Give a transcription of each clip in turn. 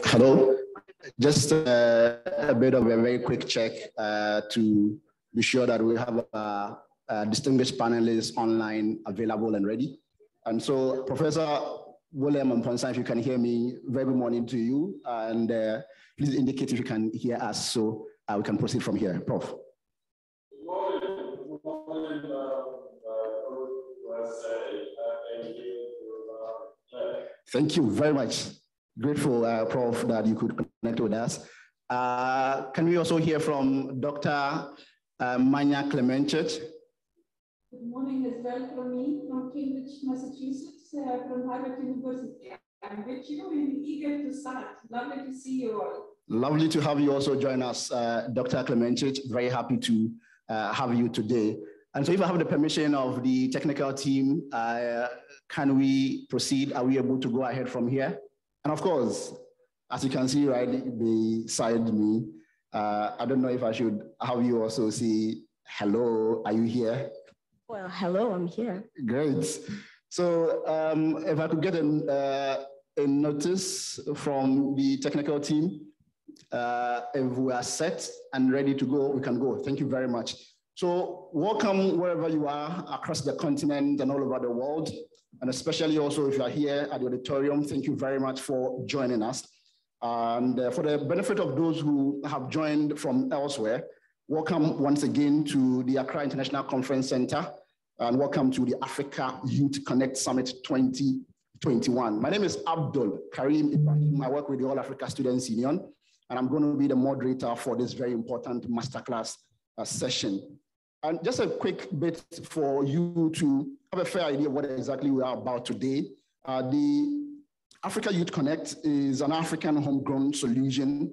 Hello. Just a bit of a very quick check to be sure that we have distinguished panelists online available and ready. And so, Professor William Mponsa, if you can hear me, very good morning to you. And please indicate if you can hear us so we can proceed from here. Prof. Good morning. Good morning, Thank you very much. Grateful, Prof, that you could connect with us. Can we also hear from Dr. Manya Clemenchich? Good morning as well from me, from Cambridge, Massachusetts, from Harvard University. I'm with you and eager to start. Lovely to see you all. Lovely to have you also join us, Dr. Clemenchich. Very happy to have you today. And so if I have the permission of the technical team, can we proceed? Are we able to go ahead from here? And of course, as you can see right beside me, I don't know if I should have you also say, hello, are you here? Well, hello, I'm here. Great. So if I could get a notice from the technical team, if we are set and ready to go, we can go. Thank you very much. So welcome wherever you are across the continent and all over the world. And especially also if you are here at the auditorium, thank you very much for joining us. And for the benefit of those who have joined from elsewhere, welcome once again to the Accra International Conference Center, and welcome to the Africa YouthConnekt Summit 2021. My name is Abdul Karim Ibrahim. I work with the All Africa Students Union, and I'm going to be the moderator for this very important masterclass session. And just a quick bit for you to have a fair idea of what exactly we are about today. The Africa YouthConnekt is an African homegrown solution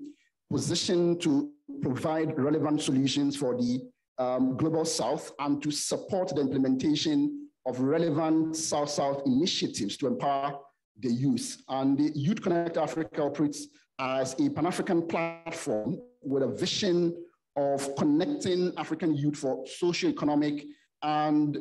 positioned to provide relevant solutions for the Global South and to support the implementation of relevant South-South initiatives to empower the youth. And the YouthConnekt Africa operates as a Pan-African platform with a vision of connecting African youth for socio-economic and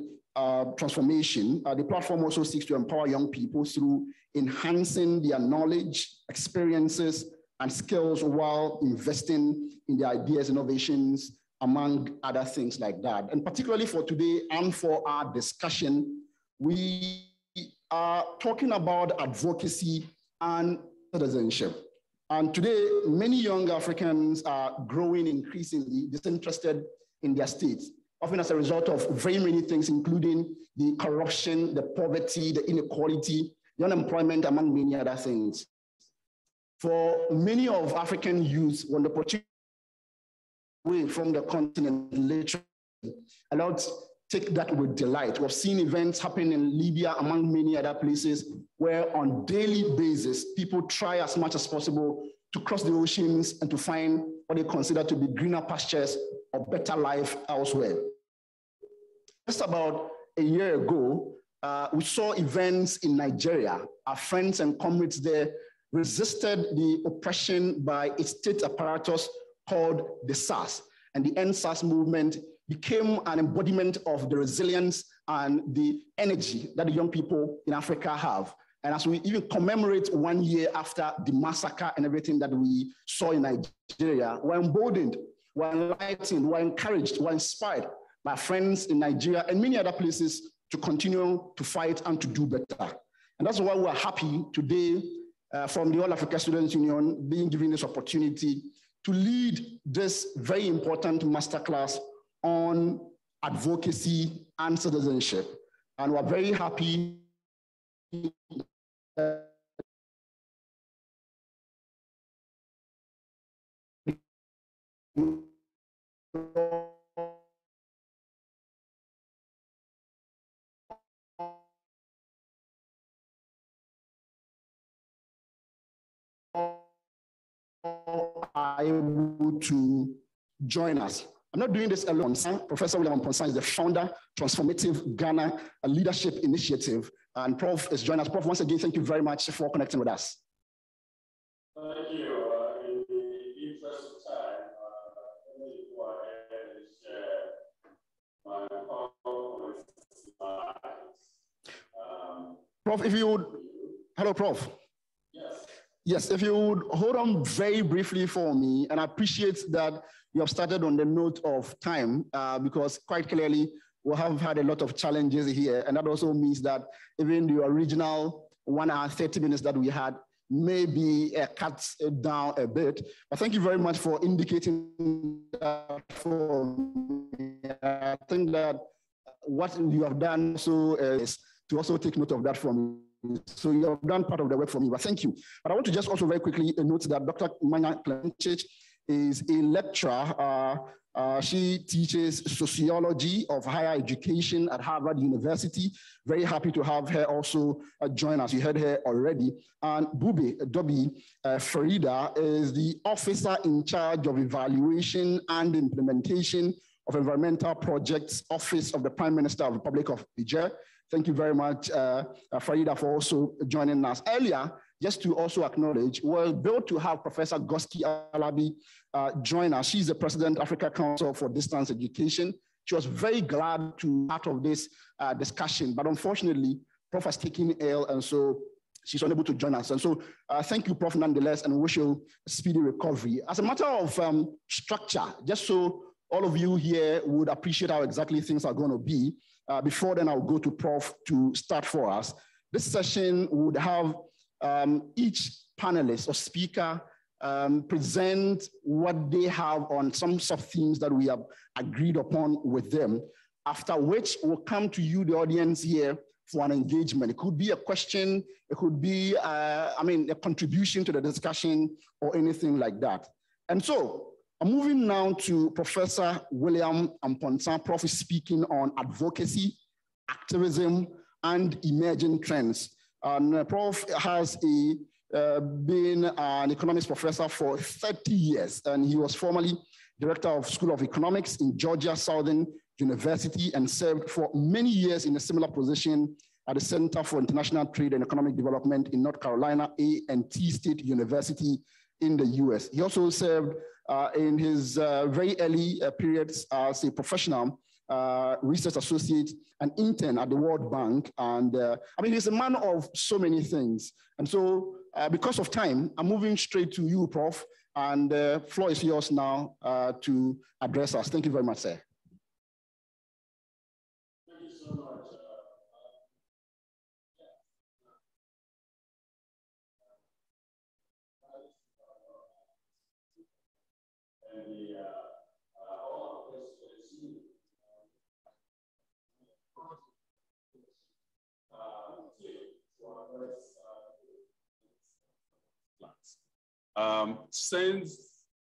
transformation. The platform also seeks to empower young people through enhancing their knowledge, experiences, and skills while investing in their ideas, innovations, among other things like that. And particularly for today and for our discussion, we are talking about advocacy and citizenship. And today, many young Africans are growing increasingly disinterested in their states, often as a result of very many things, including the corruption, the poverty, the inequality, the unemployment, among many other things. For many of African youth, when the opportunity away from the continent, literally, allowed take that with delight. We've seen events happen in Libya, among many other places, where on daily basis, people try as much as possible to cross the oceans and to find what they consider to be greener pastures or better life elsewhere. Just about a year ago, we saw events in Nigeria. Our friends and comrades there resisted the oppression by a state apparatus called the SARS, and the End SARS movement became an embodiment of the resilience and the energy that the young people in Africa have. And as we even commemorate 1 year after the massacre and everything that we saw in Nigeria, we're emboldened, we're enlightened, we're encouraged, we're inspired by friends in Nigeria and many other places to continue to fight and to do better. And that's why we're happy today from the All Africa Students Union being given this opportunity to lead this very important masterclass on advocacy and citizenship. And we're very happy are able to join us. I'm not doing this alone. Professor William Mponsa is the founder, Transformative Ghana Leadership Initiative, and Prof is joining us. Prof, once again, thank you very much for connecting with us. Thank you. In the interest of time, let me go ahead and share my PowerPoint slides. Prof, if you would, hello, Prof. Yes. Yes, if you would hold on very briefly for me, and I appreciate that you have started on the note of time, because quite clearly we have had a lot of challenges here, and that also means that even the original 1 hour 30 minutes that we had may be cut down a bit. But thank you very much for indicating that for me. I think that what you have done so is to also take note of that from me. So you have done part of the work for me, but thank you. But I want to just also very quickly note that Dr. Manya Klemchich is a lecturer. She teaches sociology of higher education at Harvard University. Very happy to have her also join us. You heard her already. And Bube Dobi Farida is the officer in charge of evaluation and implementation of environmental projects, Office of the Prime Minister of the Republic of Niger. Thank you very much, Farida, for also joining us. Earlier, just to also acknowledge, we're built to have Professor Goski Alabi join us. She's the President, Africa Council for Distance Education. She was very glad to be part of this discussion, but unfortunately, Prof has taken ill, and so she's unable to join us. And so thank you, Prof, nonetheless, and wish you a speedy recovery. As a matter of structure, just so all of you here would appreciate how exactly things are going to be, before then I'll go to Prof to start for us. This session would have each panelist or speaker present what they have on some sub-themes that we have agreed upon with them, after which we'll come to you, the audience here, for an engagement. It could be a question, it could be, a contribution to the discussion or anything like that. And so, I'm moving now to Professor William Amponsa. Prof is speaking on advocacy, activism, and emerging trends. And Prof has been an economics professor for 30 years, and he was formerly director of School of Economics in Georgia Southern University and served for many years in a similar position at the Center for International Trade and Economic Development in North Carolina A&T State University in the US. He also served in his very early periods as a professional research associate and intern at the World Bank. And he's a man of so many things. And so because of time, I'm moving straight to you, Prof. And the floor is yours now to address us. Thank you very much, sir. Thank you so much. And all of this is you. Since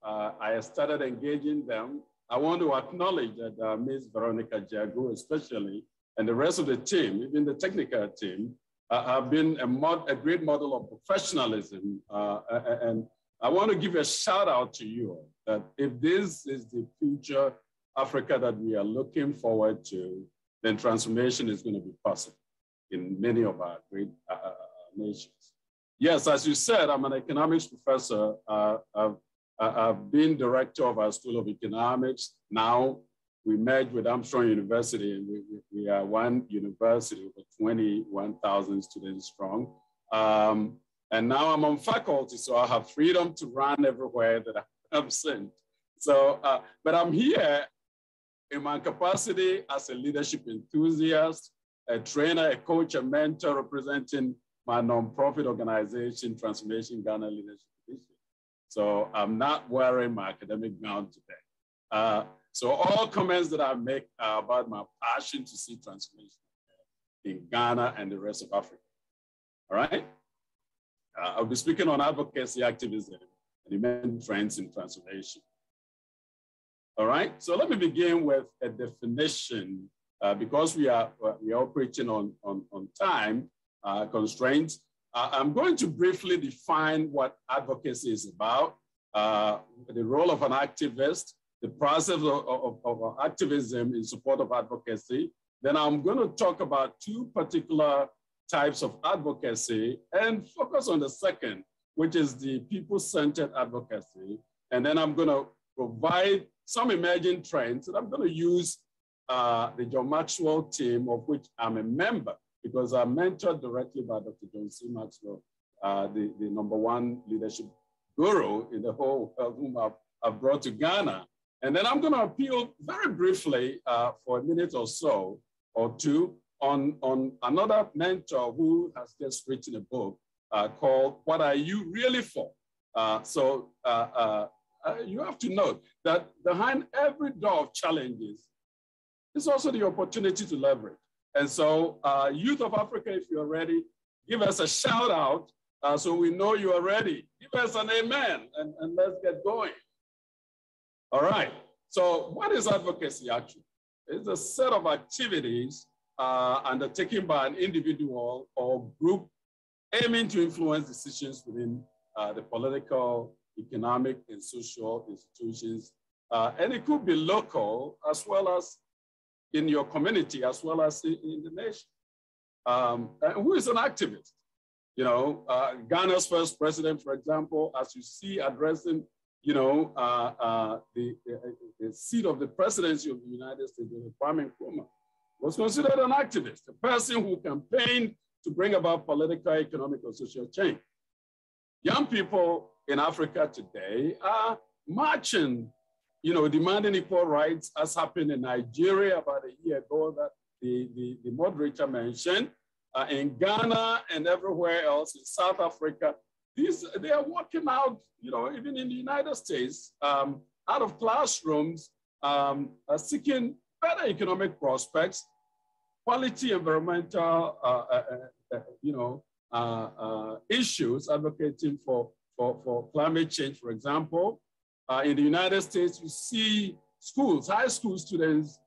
I started engaging them, I want to acknowledge that Ms. Veronica Jago especially, and the rest of the team, even the technical team, have been a great model of professionalism. And I want to give a shout out to you that if this is the future Africa that we are looking forward to, then transformation is going to be possible in many of our great nations. Yes, as you said, I'm an economics professor. I've been director of our School of Economics. Now we merged with Armstrong University, and we are one university with 21,000 students strong. And now I'm on faculty, so I have freedom to run everywhere that I'm sent. So, but I'm here in my capacity as a leadership enthusiast, a trainer, a coach, a mentor, representing my nonprofit organization, Transformation Ghana Leadership Initiative. So I'm not wearing my academic gown today. So all comments that I make are about my passion to see transformation in Ghana and the rest of Africa. All right? I'll be speaking on advocacy, activism, and emerging trends in transformation. All right, so let me begin with a definition because we are operating on time constraints. I'm going to briefly define what advocacy is about, the role of an activist, the process of activism in support of advocacy. Then I'm going to talk about two particular types of advocacy and focus on the second, which is the people-centered advocacy. And then I'm going to provide some emerging trends that I'm going to use the John Maxwell team, of which I'm a member, because I'm mentored directly by Dr. John C. Maxwell the number one leadership guru in the whole world whom I've brought to Ghana. And then I'm going to appeal very briefly for a minute or so or two on another mentor who has just written a book called What Are You Really For? You have to note that behind every door of challenges is also the opportunity to leverage. And so Youth of Africa, if you're ready, give us a shout out so we know you are ready. Give us an amen and let's get going. All right, so what is advocacy actually? It's a set of activities undertaken by an individual or group aiming to influence decisions within the political, economic, and social institutions. And it could be local as well as in your community, as well as in the nation. And who is an activist? You know, Ghana's first president, for example, as you see addressing, you know, the seat of the presidency of the United States, Kwame Nkrumah, was considered an activist, a person who campaigned to bring about political, economic, or social change. Young people in Africa today are marching, you know, demanding equal rights, as happened in Nigeria about a year ago that the moderator mentioned, in Ghana and everywhere else, in South Africa. They are walking out, you know, even in the United States, out of classrooms, seeking better economic prospects, quality environmental, you know, issues, advocating for climate change, for example. In the United States, you see schools, high school students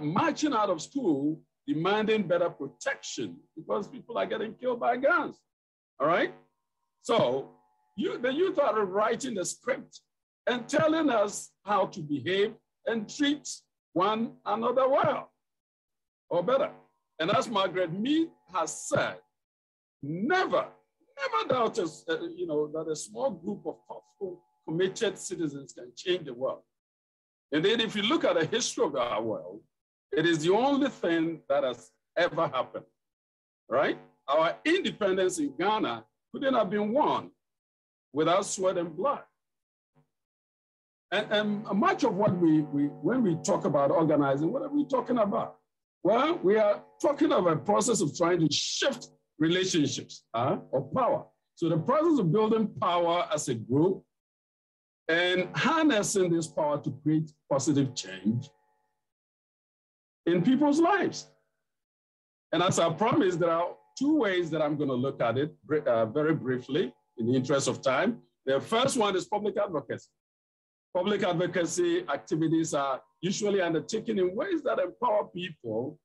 marching out of school, demanding better protection because people are getting killed by guns, all right? So the youth are writing the script and telling us how to behave and treat one another well or better. And as Margaret Mead has said, never doubt us, you know, that a small group of thoughtful, committed citizens can change the world. Indeed, if you look at the history of our world, it is the only thing that has ever happened, right? Our independence in Ghana couldn't have been won without sweat and blood. And much of what when we talk about organizing, what are we talking about? Well, we are talking about a process of trying to shift relationships of power. So the process of building power as a group and harnessing this power to create positive change in people's lives. And as I promised, there are two ways that I'm going to look at it very briefly in the interest of time. The first one is public advocacy. Public advocacy activities are usually undertaken in ways that empower people,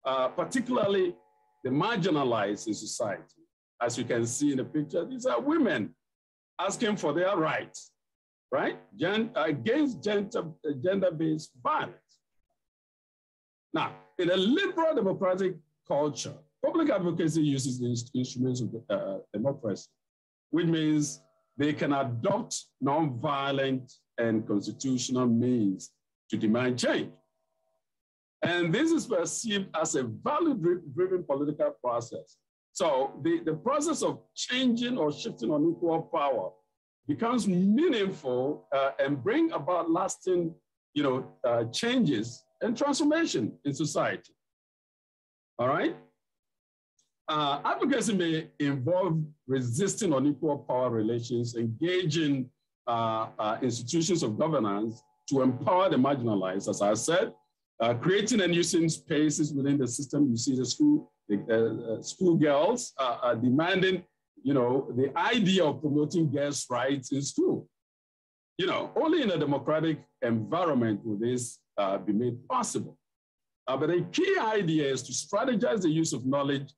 particularly the marginalized in society. As you can see in the picture, these are women asking for their rights, right? Against gender-based violence. Now, in a liberal democratic culture, public advocacy uses the instruments of democracy, which means they can adopt nonviolent and constitutional means to demand change. And this is perceived as a value-driven political process. So the process of changing or shifting unequal power becomes meaningful and bring about lasting, you know, changes and transformation in society. All right? Advocacy may involve resisting unequal power relations, engaging institutions of governance to empower the marginalized, as I said, creating and using spaces within the system. You see the school girls demanding, you know, the idea of promoting girls' rights in school. You know, only in a democratic environment will this be made possible. But the key idea is to strategize the use of knowledge,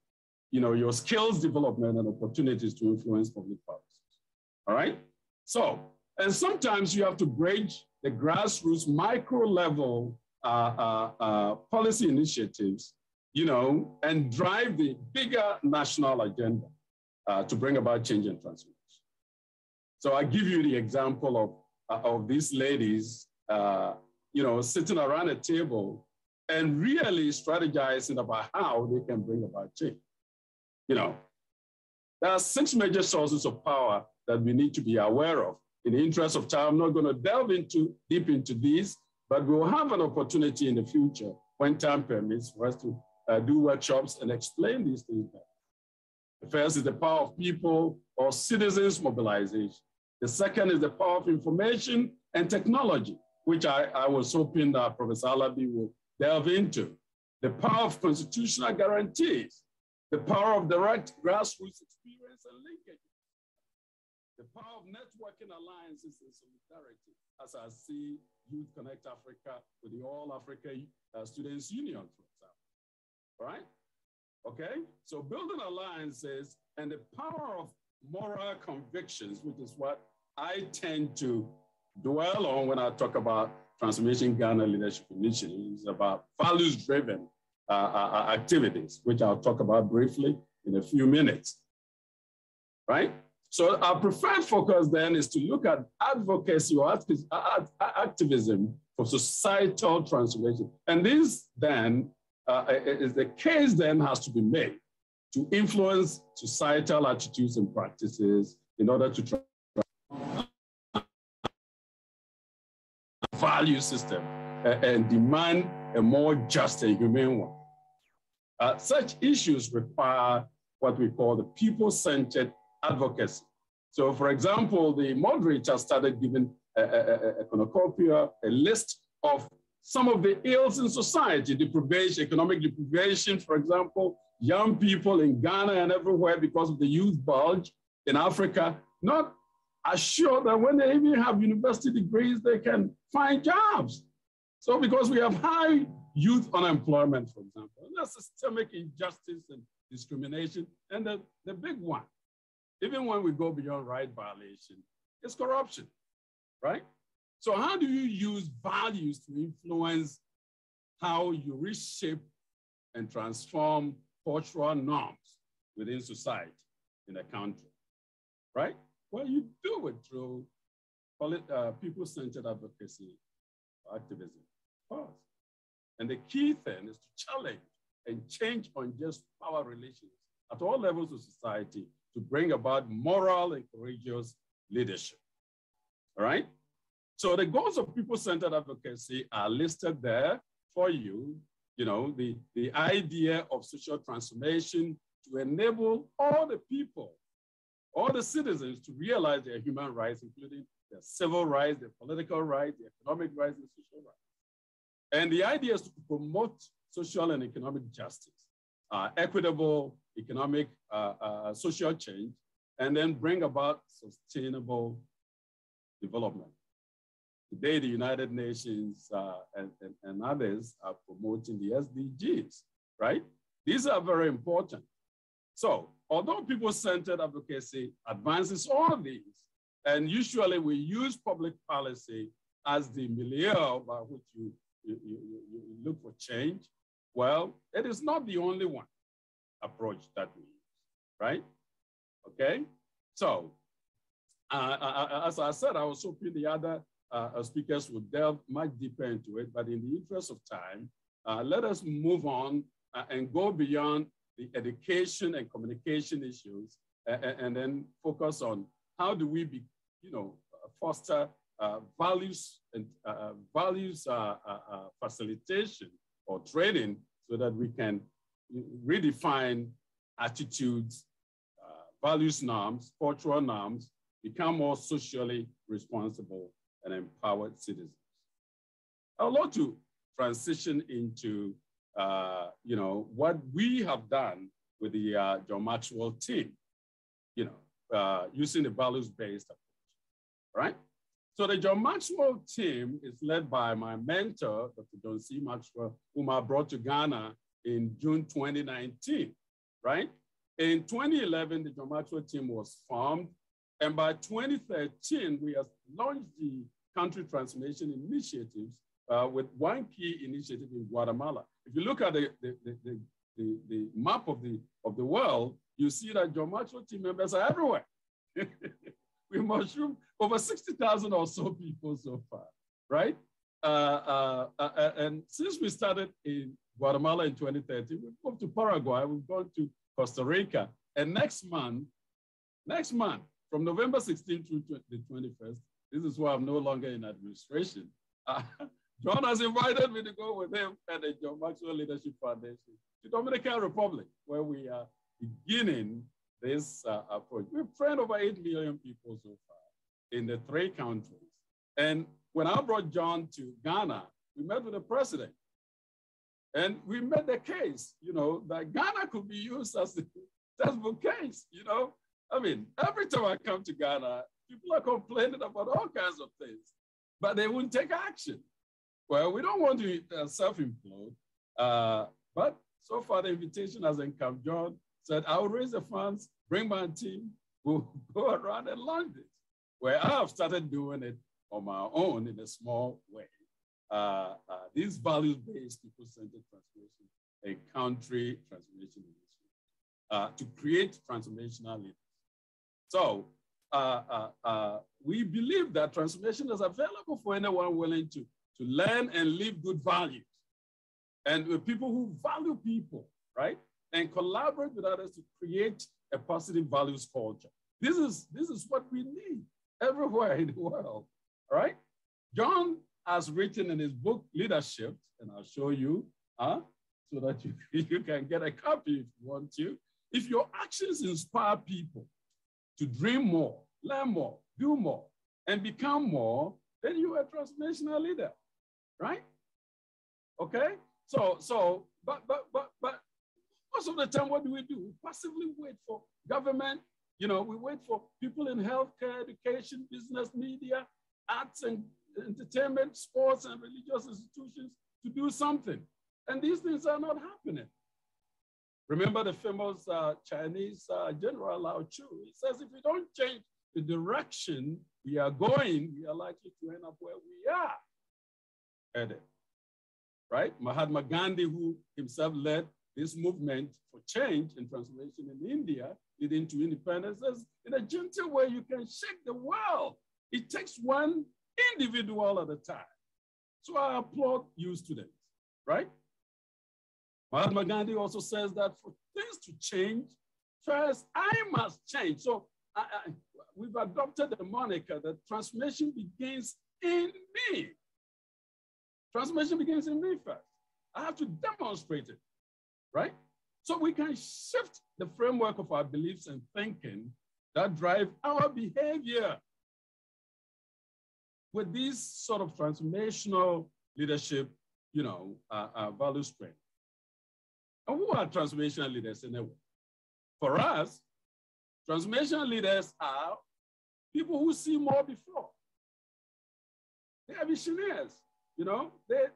you know, your skills development and opportunities to influence public policies. All right? So, and sometimes you have to bridge the grassroots micro level policy initiatives, you know, and drive the bigger national agenda to bring about change and transformation. So I give you the example of these ladies, you know, sitting around a table and really strategizing about how they can bring about change. You know, There are 6 major sources of power that we need to be aware of. In the interest of time, I'm not going to delve deep into these, but we'll have an opportunity in the future when time permits for us to do workshops and explain these things better. The first is the power of people or citizens mobilization. The second is the power of information and technology, which I was hoping that Professor Alabi will delve into. The power of constitutional guarantees, the power of direct grassroots experience and linkage, the power of networking alliances and solidarity, as I see YouthConnekt Africa with the All Africa Students Union, for example, all right? Okay, so building alliances and the power of moral convictions, which is what I tend to dwell on when I talk about Transformation Ghana Leadership Initiatives, about values-driven activities, which I'll talk about briefly in a few minutes, right? So our preferred focus then is to look at advocacy or activism for societal transformation. And this then is the case then has to be made to influence societal attitudes and practices in order to value system and demand a more just and humane one. Such issues require what we call the people-centered advocacy. So for example, the moderator started giving a cornucopia, a list of some of the ills in society, deprivation, economic deprivation, for example, young people in Ghana and everywhere because of the youth bulge in Africa, not assured that when they even have university degrees, they can find jobs. So because we have high youth unemployment, for example, and that's systemic injustice and discrimination. And the big one, even when we go beyond right violation, is corruption, right? So how do you use values to influence how you reshape and transform cultural norms within society in a country, right? Well, you do it through people-centered advocacy or activism, of course. And the key thing is to challenge and change unjust power relations at all levels of society to bring about moral and courageous leadership, all right? So the goals of people-centered advocacy are listed there for you. You know, the idea of social transformation to enable all the people, all the citizens to realize their human rights, including their civil rights, their political rights, their economic rights, and social rights. And the idea is to promote social and economic justice, equitable economic, social change, and then bring about sustainable development. Today, the United Nations and others are promoting the SDGs, right? These are very important. So, although people-centered advocacy advances all of these, and usually we use public policy as the milieu by which you look for change, well, it is not the only one approach that we use, right? Okay, so as I said, I was hoping the other speakers would delve much deeper into it, but in the interest of time, let us move on and go beyond the education and communication issues and then focus on how do we foster values and values facilitation or training so that we can redefine attitudes, values norms, cultural norms, become more socially responsible and empowered citizens. I would like to transition into what we have done with the John Maxwell team, using the values-based approach, right? So the John Maxwell team is led by my mentor, Dr. John C. Maxwell, whom I brought to Ghana in June 2019, right? In 2011, the John Maxwell team was formed. And by 2013, we have launched the country transformation initiatives with one key initiative in Guatemala. If you look at the map of the world, you see that John Maxwell team members are everywhere. We mushroomed over 60,000 or so people so far, right? And since we started in Guatemala in 2013, we've moved to Paraguay, we've gone to Costa Rica, and next month, Next month, from November 16th through the 21st, this is why I'm no longer in administration. John has invited me to go with him at the John Maxwell Leadership Foundation to Dominican Republic, where we are beginning this approach. We've trained over 8 million people so far in the 3 countries. And when I brought John to Ghana, we met with the president. And we made the case, that Ghana could be used as the textbook case, I mean, every time I come to Ghana, people are complaining about all kinds of things, but they won't take action. Well, we don't want to self-implode, but so far the invitation hasn't come. John said, I'll raise the funds, bring my team, we'll go around and launch this, where I have started doing it on my own in a small way. These values-based people-centered transformation and country transformation initiative to create transformational leaders. So we believe that transformation is available for anyone willing to learn and live good values. And with people who value people, right? And collaborate with others to create a positive values culture. This is what we need everywhere in the world, all right? John has written in his book, Leadership, and I'll show you, so that you can get a copy if you want to. If your actions inspire people to dream more, learn more, do more, and become more, then you are a transformational leader, right? Okay? But most of the time, what do? We passively wait for government, we wait for people in healthcare, education, business, media, arts and entertainment, sports, and religious institutions to do something. And these things are not happening. Remember the famous Chinese General Lao Tzu. He says, if we don't change the direction we are going, we are likely to end up where we are headed, right? Mahatma Gandhi, who himself led this movement for change and transformation in India, leading to independence, says, in a gentle way, you can shake the world. It takes one individual at a time. So I applaud you students, right? Mahatma Gandhi also says that for things to change, first I must change. So we've adopted the moniker that transformation begins in me. Transformation begins in me first. I have to demonstrate it, right? So we can shift the framework of our beliefs and thinking that drive our behavior with these sort of transformational leadership, value strength. And who are transformational leaders anyway? For us, transformational leaders are people who see more before. They are visionaries, they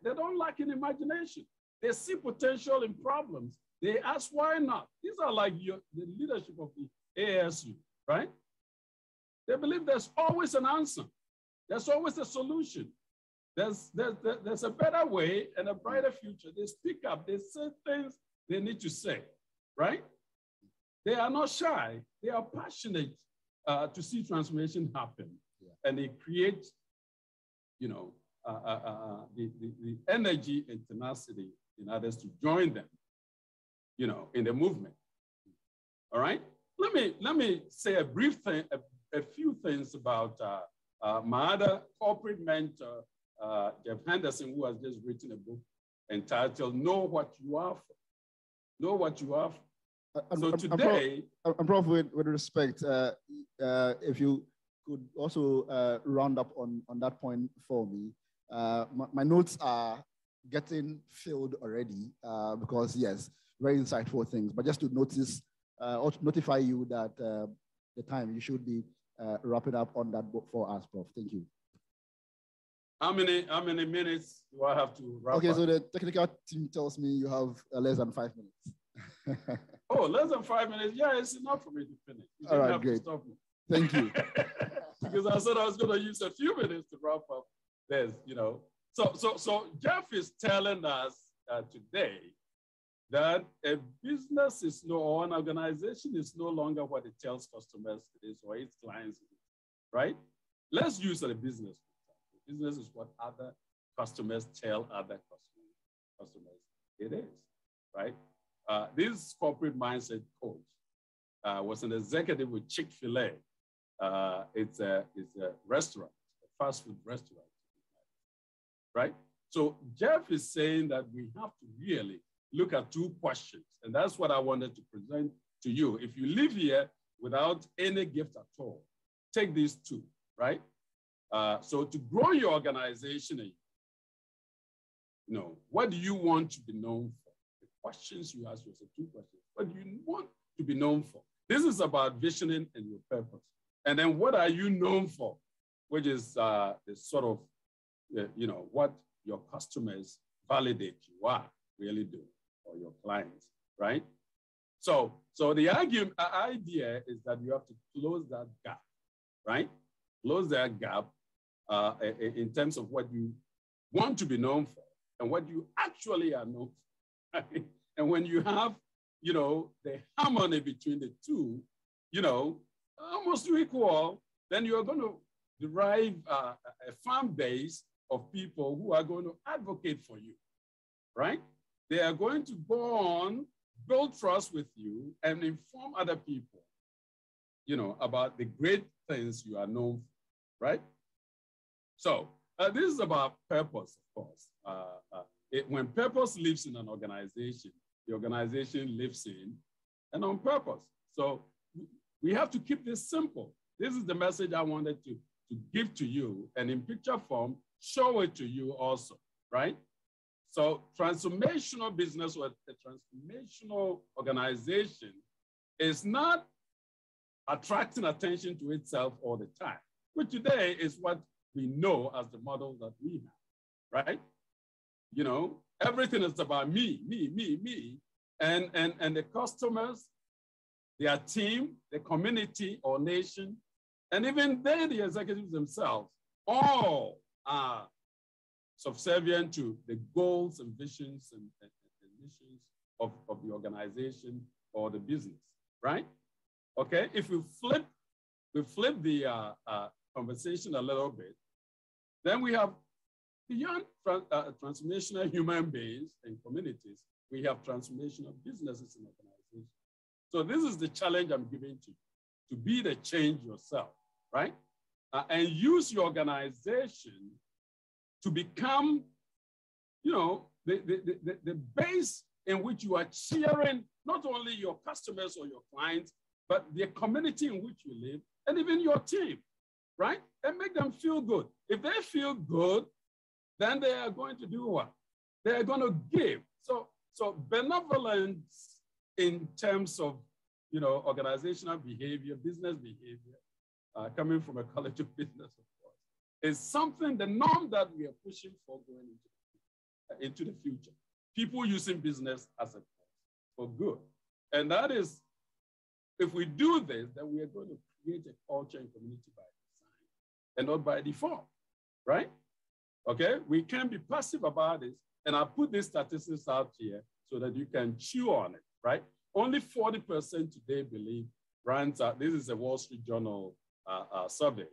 don't lack in imagination. They see potential in problems. They ask, why not? These are like the leadership of the ASU, right? They believe there's always an answer. There's always a solution. There's a better way and a brighter future. They speak up, they say things they need to say, right? They are not shy. They are passionate to see transformation happen. Yeah. And they create, the energy and tenacity in others to join them, in the movement. All right? Let me say a brief thing, a few things about my other corporate mentor, Jeff Henderson, who has just written a book entitled Know What You Are For. Know what you are for. So today... Prof, with respect, if you could also round up on that point for me. My notes are getting filled already because, yes, very insightful things. But just to notify you that the time you should be wrapping up on that book for us, Prof. Thank you. How many minutes do I have to wrap up? Okay, so the technical team tells me you have less than 5 minutes. Oh, less than 5 minutes? Yeah, it's enough for me to finish. You All right, have great. to stop me. Thank you. Because I said I was going to use a few minutes to wrap up this, So Jeff is telling us today that a business or an organization is no longer what it tells customers it is or its clients it is, right? Let's use a business. Business is what other customers tell other customers it is, right? This corporate mindset coach was an executive with Chick-fil-A. It's a restaurant, a fast food restaurant, right? So Jeff is saying that we have to really look at two questions, and that's what I wanted to present to you. If you live here without any gift at all, take these two, right? So to grow your organization, what do you want to be known for? The questions you ask yourself, two questions. What do you want to be known for? This is about visioning and your purpose. And then what are you known for? Which is the sort of, what your customers validate you are really doing, or your clients, right? So the idea is that you have to close that gap, right? Close that gap in terms of what you want to be known for and what you actually are known for. Right? And when you have, the harmony between the two, almost equal, then you're going to derive a fan base of people who are going to advocate for you, right? They are going to go on, build trust with you, and inform other people, about the great things you are known for, right? So this is about purpose, of course. When purpose lives in an organization, the organization lives in and on purpose. So we have to keep this simple. This is the message I wanted to give to you, and in picture form, show it to you also, right? So transformational business or a transformational organization is not attracting attention to itself all the time, which today is what we know as the model that we have, right? Everything is about me, me, me, me. And the customers, their team, the community or nation, and even they, the executives themselves, all are subservient to the goals and visions and missions of the organization or the business, right? Okay, if we flip the conversation a little bit, then we have beyond transformational human beings and communities, we have transformational businesses and organizations. So this is the challenge I'm giving to you, to be the change yourself, right? And use your organization to become, the base in which you are cheering not only your customers or your clients, but the community in which you live, and even your team, right? And make them feel good. If they feel good, then they are going to do what? They are going to give. So benevolence in terms of, organizational behavior, business behavior, coming from a college of business, of course, is something, the norm that we are pushing for going into the future. People using business as a force for good. And that is, if we do this, then we are going to create a culture and community by design and not by default, right? Okay, we can't be passive about this. And I put these statistics out here so that you can chew on it, right? Only 40% today believe brands are, this is a Wall Street Journal survey.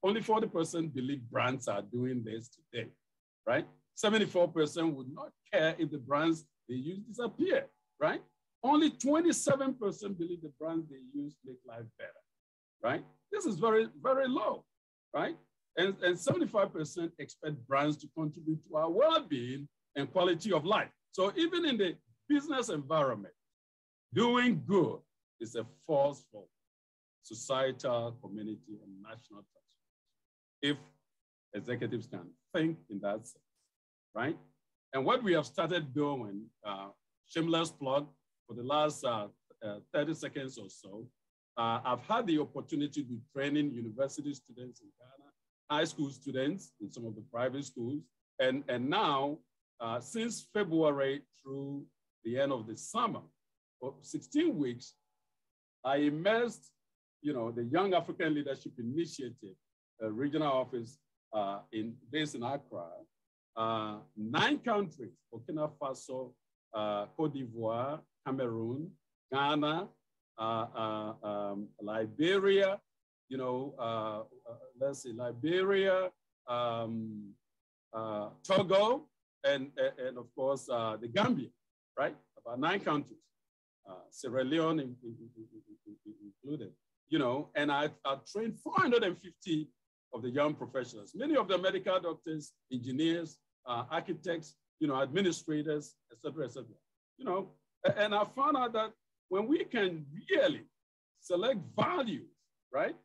Only 40% believe brands are doing this today, right? 74% would not care if the brands they use disappear, right? Only 27% believe the brands they use make life better, right? This is very, very low, right? And 75% expect brands to contribute to our well-being and quality of life. So even in the business environment, doing good is a force for societal, community, and national transformation, if executives can think in that sense, right? And what we have started doing, shameless plug, for the last 30 seconds or so, I've had the opportunity to be training university students in Ghana, high school students in some of the private schools, and now, since February through the end of the summer, for 16 weeks, I immersed, the Young African Leadership Initiative, regional office based in Accra, 9 countries: Burkina Faso, Cote d'Ivoire, Cameroon, Ghana, Liberia, let's see, Liberia, Togo, and of course, the Gambia, right? About 9 countries. Sierra Leone included, you know, and I trained 450 of the young professionals, many of them medical doctors, engineers, architects, you know, administrators, et cetera, you know, and I found out that when we can really select values, right,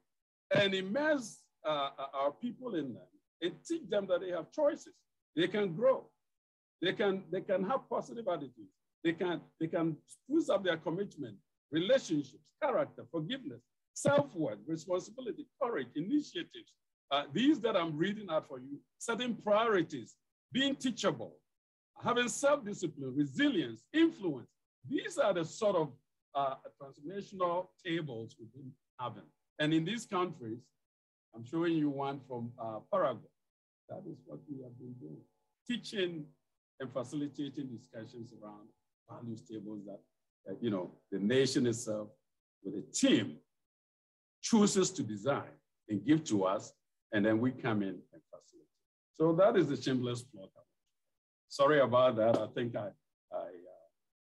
and immerse our people in them and teach them that they have choices, they can grow, they can have positive attitudes, they can spruce up their commitment, relationships, character, forgiveness, self-worth, responsibility, courage, initiatives. These that I'm reading out for you, setting priorities, being teachable, having self-discipline, resilience, influence. These are the sort of transformational tables we've been having. And in these countries, I'm showing you one from Paraguay. That is what we have been doing. Teaching and facilitating discussions around values tables that you know, the nation itself with a team chooses to design and give to us, and then we come in and facilitate. So that is the shameless plot. Sorry about that. I think I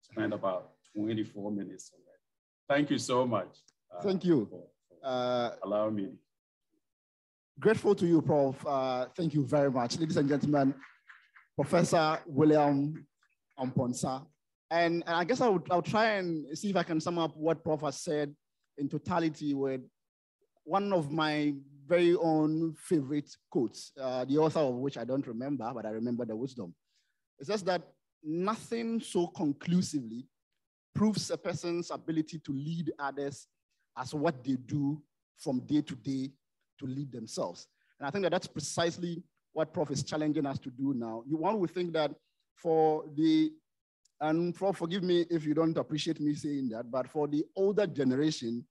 spent about 24 minutes already. Thank you so much. Thank you. For allowing me. Grateful to you, Prof. Thank you very much. Ladies and gentlemen, Professor William Amponsa. And I guess I'll try and see if I can sum up what Prof has said in totality with one of my very own favorite quotes, the author of which I don't remember, but I remember the wisdom. It says that nothing so conclusively proves a person's ability to lead others as what they do from day to day to lead themselves. And I think that that's precisely what Prof is challenging us to do now. One would think that for the, and Prof, forgive me if you don't appreciate me saying that, but for the older generation,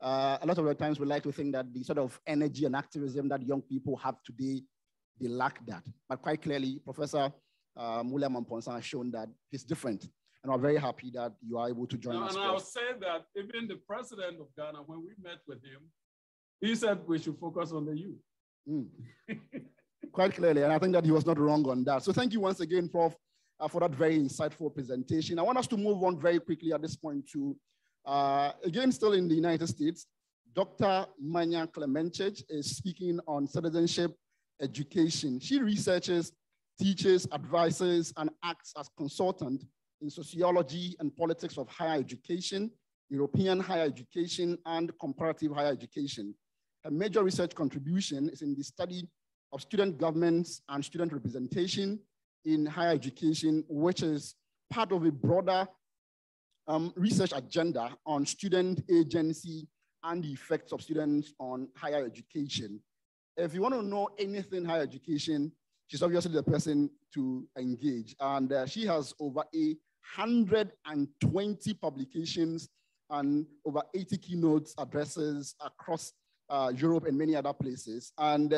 a lot of the times we like to think that the sort of energy and activism that young people have today, they lack that. But quite clearly, Professor William Amponsa has shown that he's different. And I'm very happy that you are able to join us. And I'll say that even the president of Ghana, when we met with him, he said we should focus on the youth. Quite clearly, and I think that he was not wrong on that. So thank you once again, Prof, for that very insightful presentation. I want us to move on very quickly at this point to, again, still in the United States, Dr. Manya Klemenchich is speaking on citizenship education. She researches, teaches, advises, and acts as consultant in sociology and politics of higher education, European higher education, and comparative higher education. Her major research contribution is in the study of student governments and student representation in higher education, which is part of a broader research agenda on student agency and the effects of students on higher education. If you want to know anything higher education, she's obviously the person to engage. And she has over 120 publications and over 80 keynote addresses across Europe and many other places. And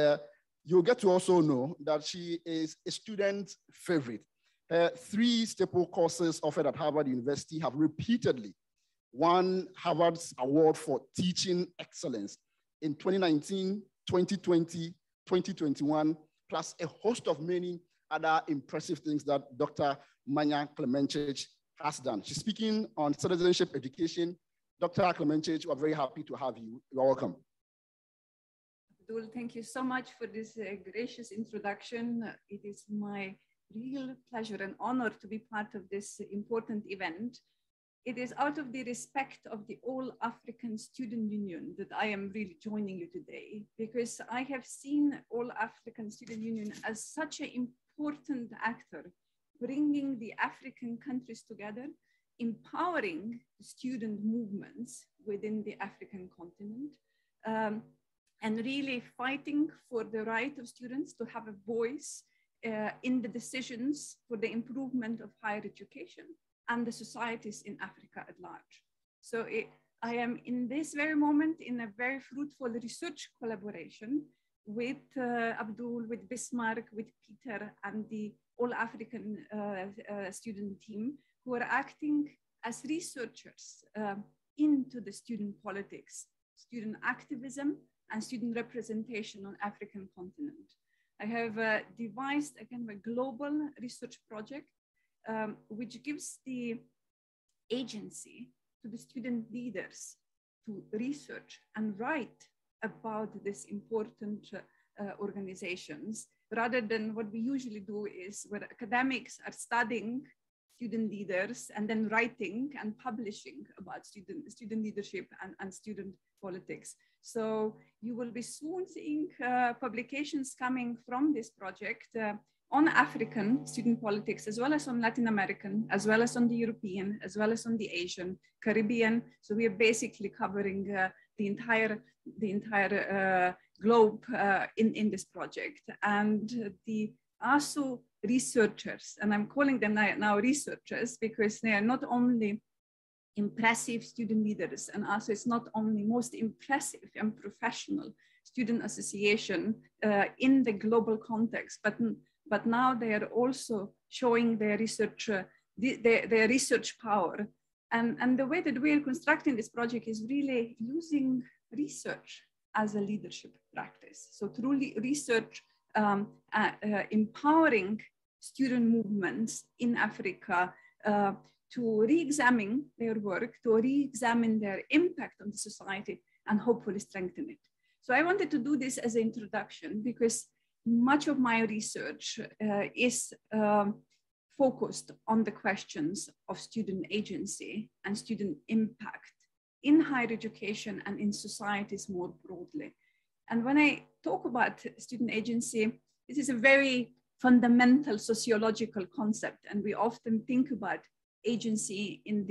you'll get to also know that she is a student favorite. 3 staple courses offered at Harvard University have repeatedly won Harvard's award for teaching excellence in 2019, 2020, 2021, plus a host of many other impressive things that Dr. Manya Klemenchich has done. She's speaking on citizenship education. Dr. Klemenchich, we're very happy to have you. You're welcome. Abdul, thank you so much for this gracious introduction. It is my real pleasure and honor to be part of this important event. It is out of the respect of the All African Student Union that I am really joining you today, because I have seen All African Student Union as such an important actor, bringing the African countries together, empowering student movements within the African continent, and really fighting for the right of students to have a voice in the decisions for the improvement of higher education and the societies in Africa at large. So I am in this very moment in a very fruitful research collaboration with Abdul, with Bismarck, with Peter, and the All African student team, who are acting as researchers into the student politics, student activism, and student representation on African continent. I have devised a kind of a global research project which gives the agency to the student leaders to research and write about these important organizations, rather than what we usually do is where academics are studying student leaders and then writing and publishing about student leadership and student politics. So you will be soon seeing publications coming from this project on African student politics, as well as on Latin American, as well as on the European, as well as on the Asian, Caribbean. So we are basically covering the entire globe in this project. And the ASU researchers, and I'm calling them now researchers because they are not only impressive student leaders, and ASU is not only most impressive and professional student association in the global context, but now they are also showing their research, their research power. And the way that we are constructing this project is really using research as a leadership practice. So through research, empowering student movements in Africa to re-examine their work, to re-examine their impact on the society, and hopefully strengthen it. So I wanted to do this as an introduction because much of my research is focused on the questions of student agency and student impact in higher education and in societies more broadly. And when I talk about student agency, this is a very fundamental sociological concept, and we often think about agency in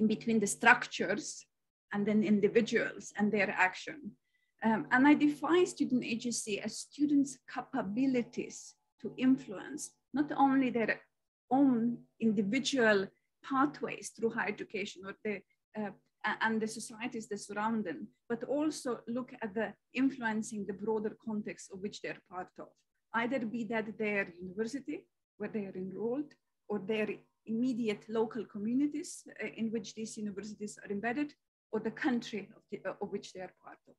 between the structures and then individuals and their action. And I define student agency as students' capabilities to influence not only their own individual pathways through higher education or and the societies that surround them, but also look at the influencing the broader context of which they're part of. Either be that their university where they are enrolled, or their immediate local communities in which these universities are embedded, or the country of which they are part of.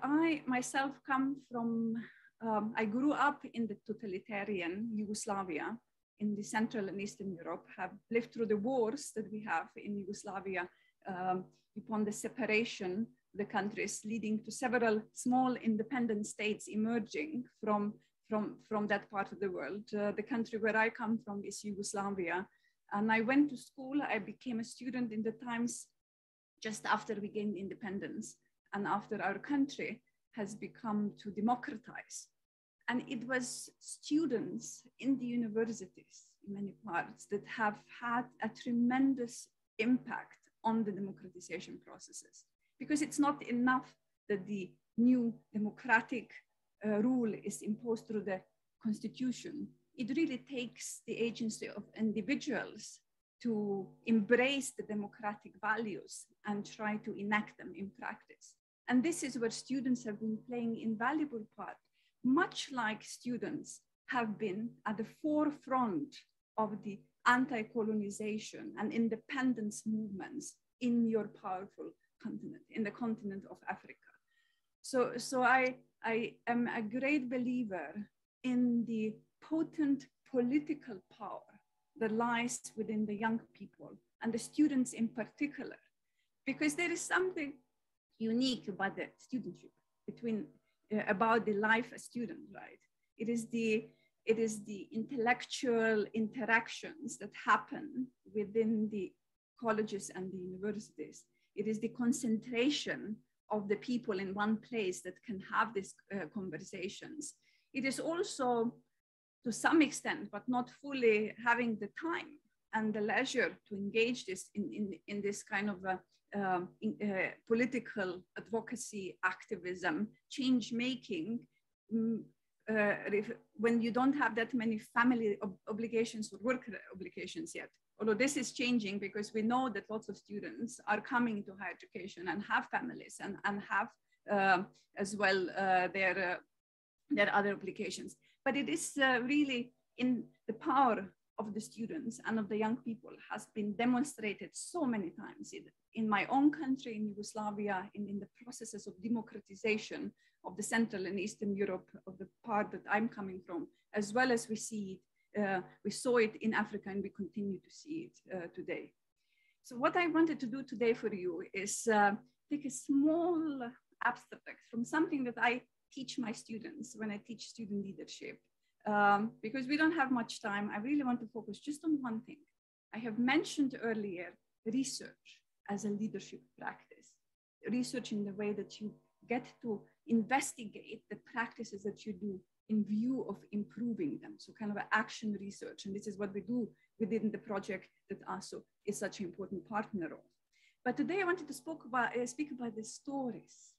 I myself come from, I grew up in the totalitarian Yugoslavia in the Central and Eastern Europe, have lived through the wars that we have in Yugoslavia upon the separation of the countries, leading to several small independent states emerging from that part of the world. The country where I come from is Yugoslavia. And I went to school, I became a student in the times just after we gained independence and after our country has become to democratize. And it was students in the universities in many parts that have had a tremendous impact on the democratization processes. Because it's not enough that the new democratic rule is imposed through the constitution. It really takes the agency of individuals to embrace the democratic values and try to enact them in practice. And this is where students have been playing an invaluable part, much like students have been at the forefront of the anti-colonization and independence movements in your powerful continent, in the continent of Africa. So I am a great believer in the potent political power that lies within the young people and the students in particular, because there is something unique about the studentship about the life as student, right? It is the intellectual interactions that happen within the colleges and the universities. It is the concentration of the people in one place that can have these conversations. It is also, to some extent, but not fully, having the time and the leisure to engage this in this kind of political advocacy, activism, change making, when you don't have that many family obligations or work obligations yet. Although this is changing because we know that lots of students are coming to higher education and have families and have as well their other obligations. But it is really in the power of the students and of the young people has been demonstrated so many times in my own country, in Yugoslavia, in the processes of democratization of the Central and Eastern Europe, of the part that I'm coming from, as well as we see it, we saw it in Africa and we continue to see it today. So what I wanted to do today for you is take a small abstract from something that I teach my students when I teach student leadership. Because we don't have much time, I really want to focus just on one thing. I have mentioned earlier research as a leadership practice. Research in the way that you get to investigate the practices that you do in view of improving them. So kind of an action research. And this is what we do within the project that also is such an important partner of. But today I wanted to speak about the stories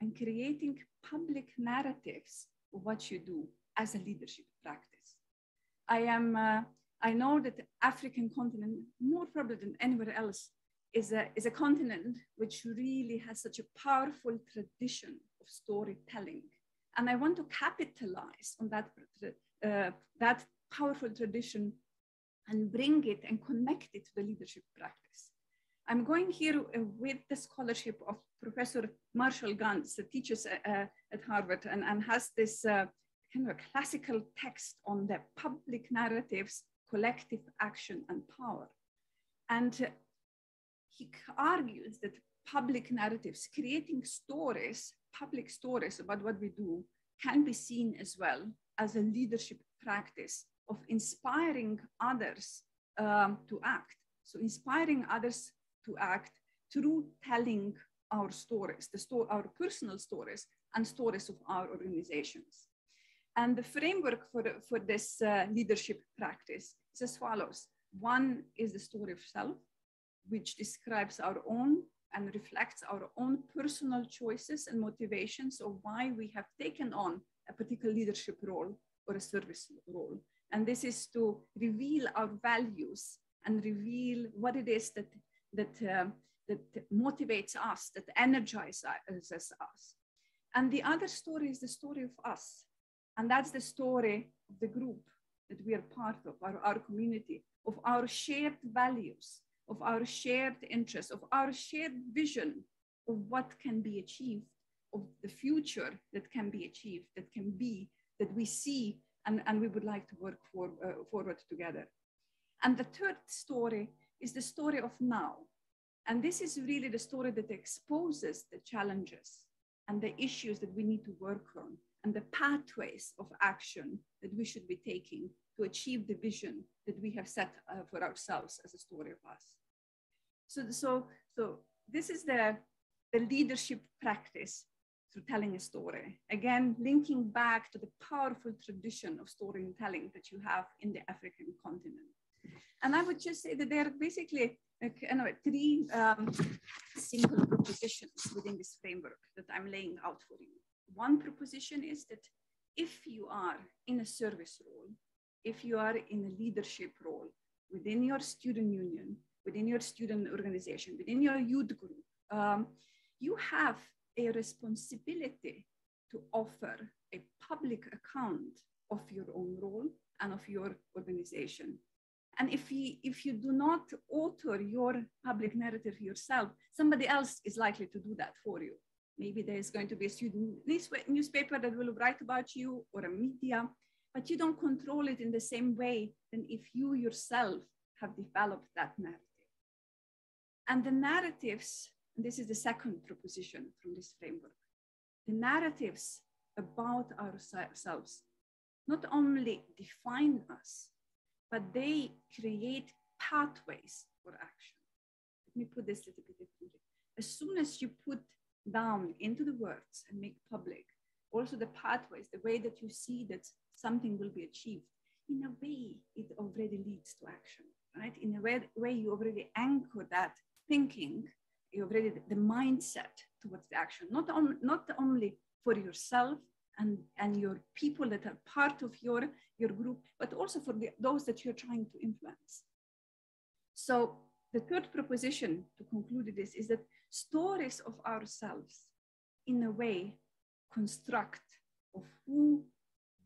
and creating public narratives of what you do as a leadership practice. I know that the African continent, more probably than anywhere else, is a continent which really has such a powerful tradition of storytelling. And I want to capitalize on that powerful tradition and bring it and connect it to the leadership practice. I'm going here with the scholarship of Professor Marshall Gantz, that teaches at Harvard and has this kind of a classical text on the public narratives, collective action and power. And he argues that public narratives, creating stories, public stories about what we do, can be seen as well as a leadership practice of inspiring others to act. So inspiring others to act through telling our stories, our personal stories and stories of our organizations. And the framework for this leadership practice is as follows. One is the story of self, which describes our own and reflects our own personal choices and motivations of why we have taken on a particular leadership role or a service role. And this is to reveal our values and reveal what it is that motivates us, that energizes us. And the other story is the story of us. And that's the story of the group that we are part of, our community, of our shared values, of our shared interests, of our shared vision of what can be achieved, of the future that can be achieved, that can be, that we see, and we would like to work forward together. And the third story is the story of now. And this is really the story that exposes the challenges and the issues that we need to work on, and the pathways of action that we should be taking to achieve the vision that we have set for ourselves as a story of us. So this is the leadership practice through telling a story. Again, linking back to the powerful tradition of storytelling that you have in the African continent. And I would just say that there are basically three simple propositions within this framework that I'm laying out for you. One proposition is that if you are in a service role, if you are in a leadership role within your student union, within your student organization, within your youth group, you have a responsibility to offer a public account of your own role and of your organization. And if you do not author your public narrative yourself, somebody else is likely to do that for you. Maybe there's going to be a student newspaper that will write about you, or a media, but you don't control it in the same way than if you yourself have developed that narrative. And the narratives, and this is the second proposition from this framework, the narratives about ourselves not only define us, but they create pathways for action. Let me put this a little bit differently. As soon as you put down into the words and make public also the pathways, the way that you see that something will be achieved, in a way, it already leads to action, right? In a way you already anchor that thinking, you already the mindset towards the action, not only for yourself and your people that are part of your group, but also for those that you're trying to influence. So the third proposition to conclude this is that stories of ourselves, in a way, construct of who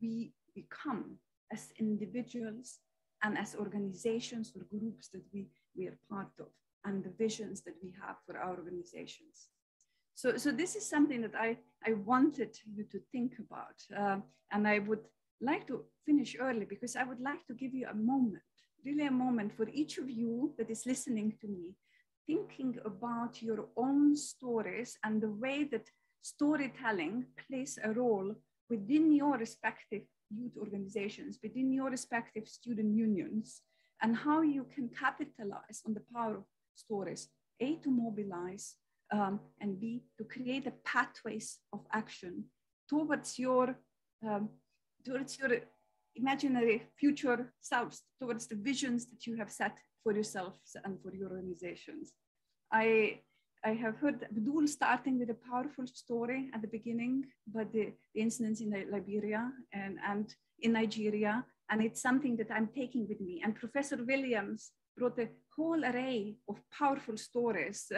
we become as individuals and as organizations or groups that we are part of, and the visions that we have for our organizations. So this is something that I wanted you to think about. And I would like to finish early because I would like to give you a moment, really a moment for each of you that is listening to me thinking about your own stories and the way that storytelling plays a role within your respective youth organizations, within your respective student unions, and how you can capitalize on the power of stories, A, to mobilize, and B, to create a pathways of action towards your imaginary future selves, towards the visions that you have set for yourselves and for your organizations. I have heard Abdul starting with a powerful story at the beginning, but the incidents in Liberia and in Nigeria, and it's something that I'm taking with me. And Professor Williams wrote a whole array of powerful stories,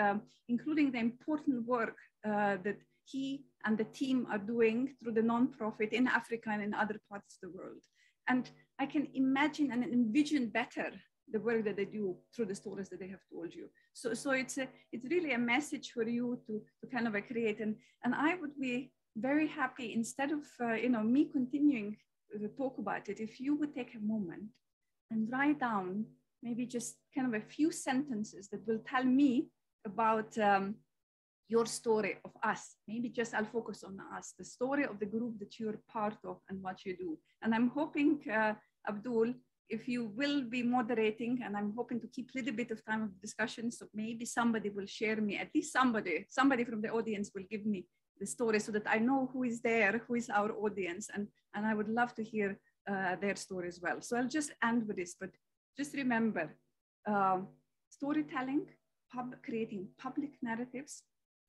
including the important work that he and the team are doing through the nonprofit in Africa and in other parts of the world. And I can imagine and envision better the work that they do through the stories that they have told you. So it's really a message for you to kind of create. And I would be very happy, instead of me continuing to talk about it, if you would take a moment and write down maybe just kind of a few sentences that will tell me about your story of us. Maybe just I'll focus on us, the story of the group that you're part of and what you do. And I'm hoping, Abdul, if you will be moderating, and I'm hoping to keep a little bit of time of discussion, so maybe somebody will share me, at least somebody from the audience will give me the story so that I know who is there, who is our audience, and I would love to hear their story as well. So I'll just end with this, but just remember, storytelling, creating public narratives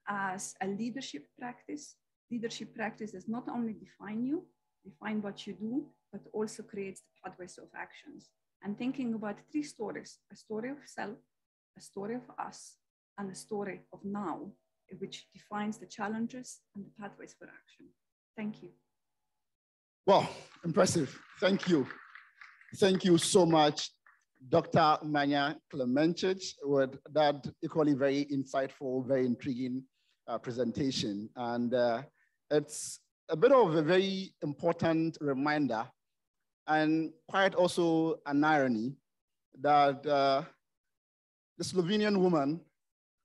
as a leadership practice. Leadership practice does not only define what you do, but also creates the pathways of actions. And thinking about three stories: a story of self, a story of us, and a story of now, which defines the challenges and the pathways for action. Thank you. Wow, impressive. Thank you. Thank you so much, Dr. Manya Klemencic, with that equally very insightful, very intriguing presentation. And it's a bit of a very important reminder, and quite also an irony, that the Slovenian woman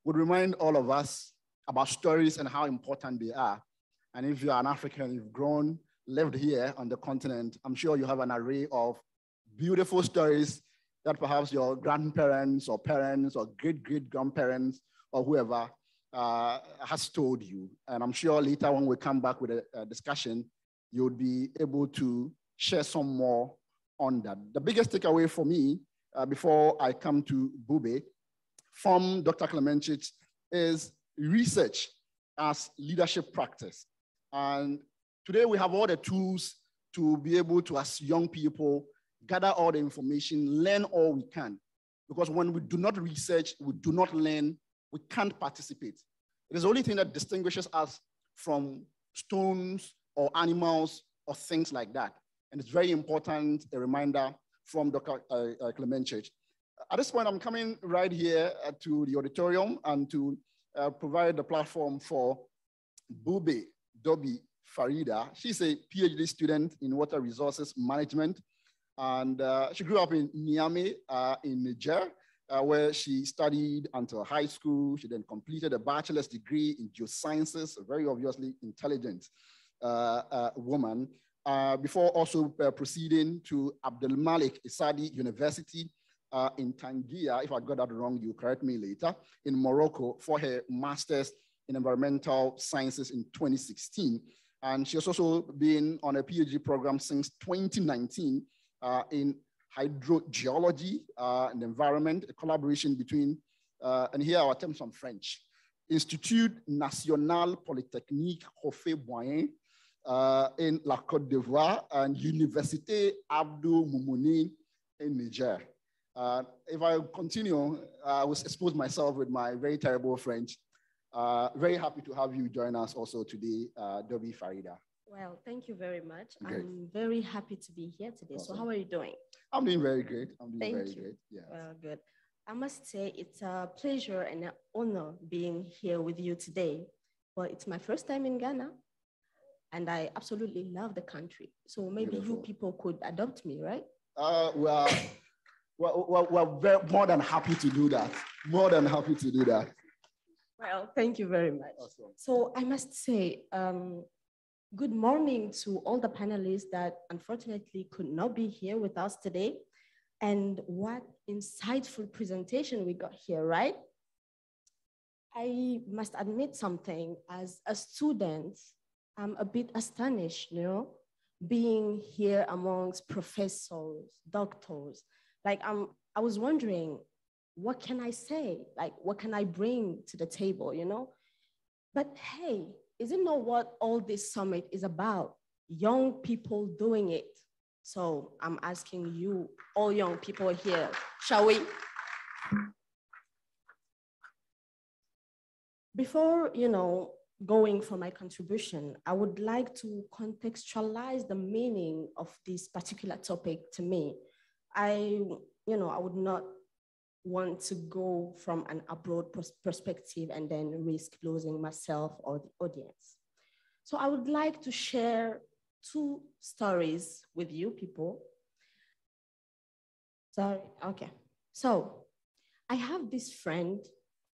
would remind all of us about stories and how important they are. And if you're an African, you've grown, lived here on the continent, I'm sure you have an array of beautiful stories that perhaps your grandparents or parents or great-great-grandparents or whoever has told you. And I'm sure later when we come back with a discussion, you'll be able to share some more on that. The biggest takeaway for me, before I come to Bube, from Dr. Klemencic is research as leadership practice. And today we have all the tools to be able to, as young people, gather all the information, learn all we can. Because when we do not research, we do not learn, we can't participate. It is the only thing that distinguishes us from stones or animals or things like that. And it's very important, a reminder from Dr. Klemencic. At this point, I'm coming right here to the auditorium and to provide the platform for Bube Dobi Farida. She's a PhD student in water resources management. And she grew up in Niamey in Niger, where she studied until high school. She then completed a bachelor's degree in geosciences, a very obviously intelligent woman, before also proceeding to Abdelmalik Isadi University in Tangier. If I got that wrong, you correct me later, in Morocco for her master's in environmental sciences in 2016. And she has also been on a PhD program since 2019 in hydrogeology and environment, a collaboration between, and here are our terms from French, Institut National Polytechnique Hofé-Boyen in La Côte d'Ivoire and Université Abdou Moumouni in Niger. If I continue, I will expose myself with my very terrible French. Very happy to have you join us also today, Dobi Farida. Well, thank you very much. Great. I'm very happy to be here today. Awesome. So how are you doing? I'm doing very great. I'm doing thank very you. great. Yeah. Well, good. I must say it's a pleasure and an honor being here with you today. Well, it's my first time in Ghana, and I absolutely love the country. So maybe Beautiful. You people could adopt me, right? Well, we're more than happy to do that. More than happy to do that. Well, thank you very much. Awesome. So I must say, good morning to all the panelists that unfortunately could not be here with us today. And what insightful presentation we got here, right? I must admit something. As a student, I'm a bit astonished, being here amongst professors, doctors. Like, I was wondering, what can I say? Like, what can I bring to the table, But hey, isn't that what all this summit is about? Young people doing it. So I'm asking you, all young people here, shall we? Before, going for my contribution, I would like to contextualize the meaning of this particular topic to me. I would not want to go from an abroad perspective and then risk losing myself or the audience. So I would like to share 2 stories with you people. Sorry, okay. So I have this friend,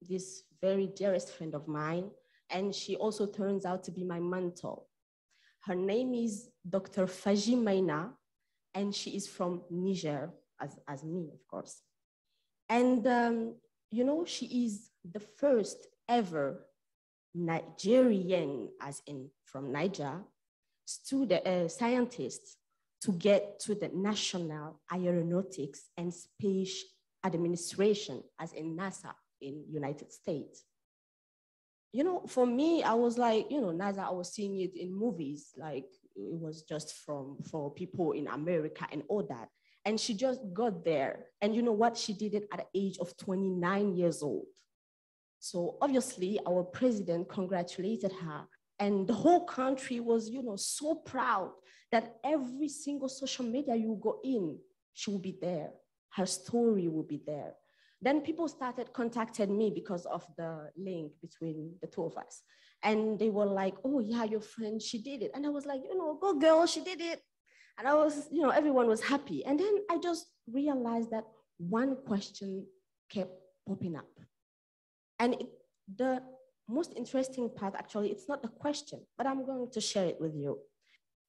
this very dearest friend of mine, and she also turns out to be my mentor. Her name is Dr. Faji Maina, and she is from Niger, as me, of course. And, she is the first ever Nigerian, as in from Niger, scientist to get to the National Aeronautics and Space Administration, as in NASA in United States. For me, I was like, NASA, I was seeing it in movies, like it was just for people in America and all that. And she just got there. And you know what? She did it at the age of 29 years old. So obviously our president congratulated her. And the whole country was, so proud that every single social media you go in, she will be there. Her story will be there. Then people started contacting me because of the link between the 2 of us. And they were like, oh yeah, your friend, she did it. And I was like, go girl, she did it. And I was, everyone was happy. And then I just realized that one question kept popping up. And the most interesting part, actually, it's not the question, but I'm going to share it with you.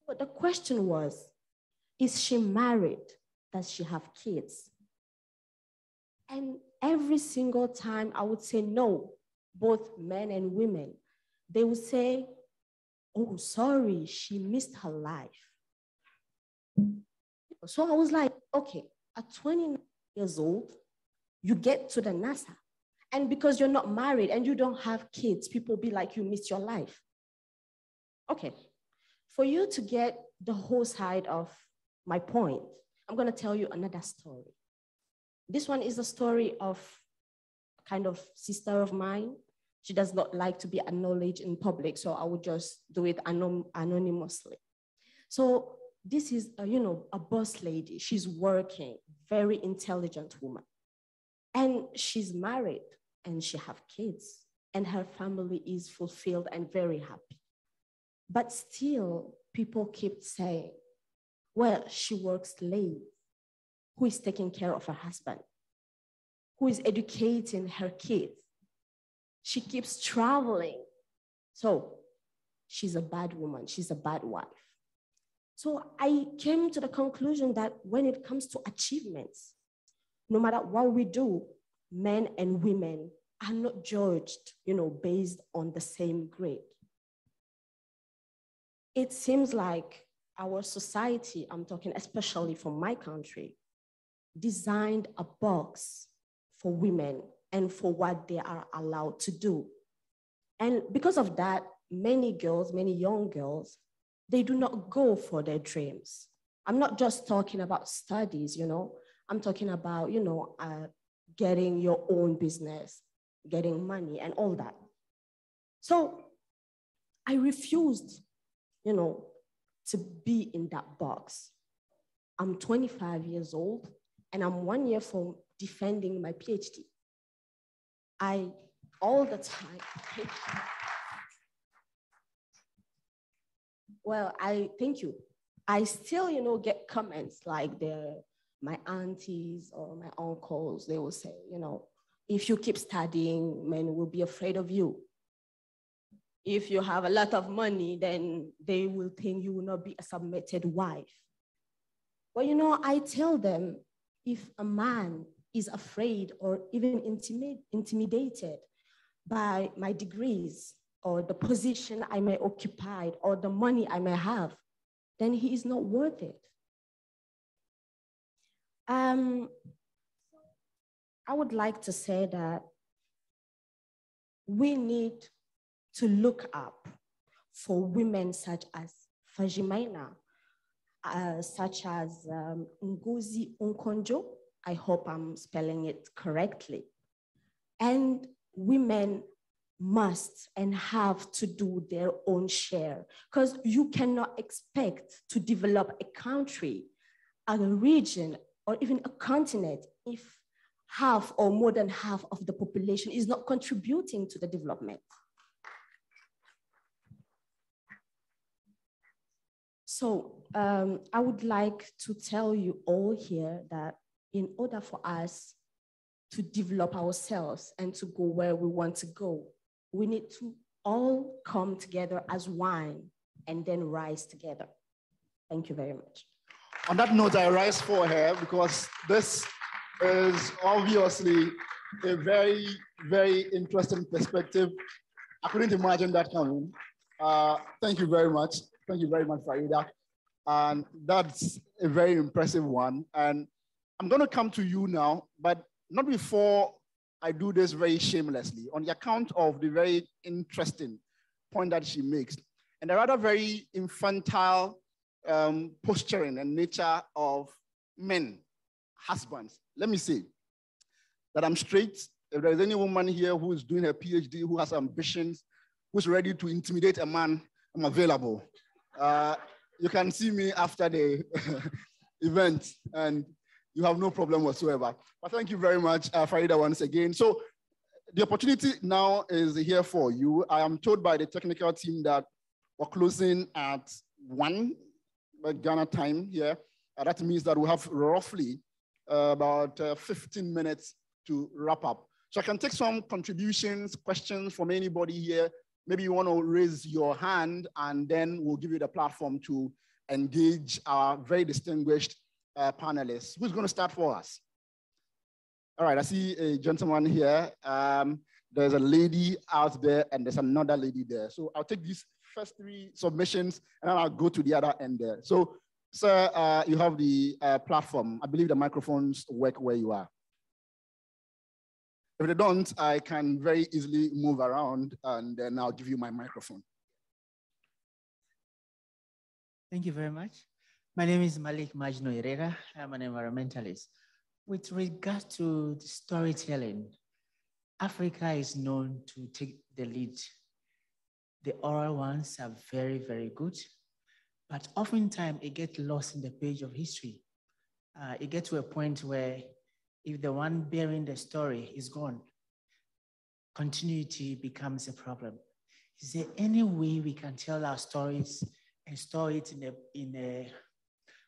But the question was, is she married? Does she have kids? And every single time I would say no, both men and women, they would say, oh, sorry, she missed her life. So I was like, okay, at 29 years old, you get to the NASA. And because you're not married and you don't have kids, people be like, you missed your life. Okay, for you to get the whole side of my point, I'm gonna tell you another story. This one is a story of a kind of sister of mine. She does not like to be acknowledged in public, so I would just do it anonymously. So this is, a boss lady. She's working, very intelligent woman. And she's married and she have kids and her family is fulfilled and very happy. But still, people keep saying, well, she works late. Who is taking care of her husband? Who is educating her kids? She keeps traveling. So she's a bad woman. She's a bad wife. So I came to the conclusion that when it comes to achievements, no matter what we do, men and women are not judged, based on the same grade. It seems like our society, I'm talking especially for my country, designed a box for women and for what they are allowed to do. And because of that, many girls, many young girls, they do not go for their dreams. I'm not just talking about studies, I'm talking about, getting your own business, getting money and all that. So I refused, to be in that box. I'm 25 years old and I'm 1 year from defending my PhD. All the time, well, thank you. I still, get comments like my aunties or my uncles, they will say, you know, if you keep studying, men will be afraid of you. If you have a lot of money, then they will think you will not be a submitted wife. But you know, I tell them, if a man is afraid or even intimidated by my degrees or the position I may occupy or the money I may have, then he is not worth it. I would like to say that we need to look up for women such as Fajimaina, such as Ngozi Nkonjo. I hope I'm spelling it correctly. And women must and have to do their own share, because you cannot expect to develop a country, a region, or even a continent if half or more than half of the population is not contributing to the development. So I would like to tell you all here that in order for us to develop ourselves and to go where we want to go, we need to all come together as one and then rise together. Thank you very much. On that note, I rise for her because this is obviously a very, very interesting perspective. I couldn't imagine that coming. Thank you very much. Thank you very much, Farida. And that's a very impressive one. And I'm going to come to you now, but not before I do this very shamelessly, on the account of the very interesting point that she makes, and the rather very infantile posturing and nature of men, husbands. Let me say that I'm straight. If there's any woman here who is doing her PhD, who has ambitions, who's ready to intimidate a man, I'm available. You can see me after the event, and you have no problem whatsoever. But thank you very much, Farida, once again. So the opportunity now is here for you. I am told by the technical team that we're closing at 1 Ghana time here. That means that we have roughly about 15 minutes to wrap up. So I can take some contributions, questions from anybody here. Maybe you want to raise your hand, and then we'll give you the platform to engage our very distinguished panelists. Who's going to start for us? All right, I see a gentleman here. There's a lady out there, and there's another lady there. So I'll take these first 3 submissions, and then I'll go to the other end there. So, sir, you have the platform. I believe the microphones work where you are. If they don't, I can very easily move around, and then I'll give you my microphone. Thank you very much. My name is Malik Majno Herrera. I'm an environmentalist. With regard to the storytelling, Africa is known to take the lead. The oral ones are very, very good, but oftentimes it gets lost in the page of history. It gets to a point where if the one bearing the story is gone, continuity becomes a problem. Is there any way we can tell our stories and store it in a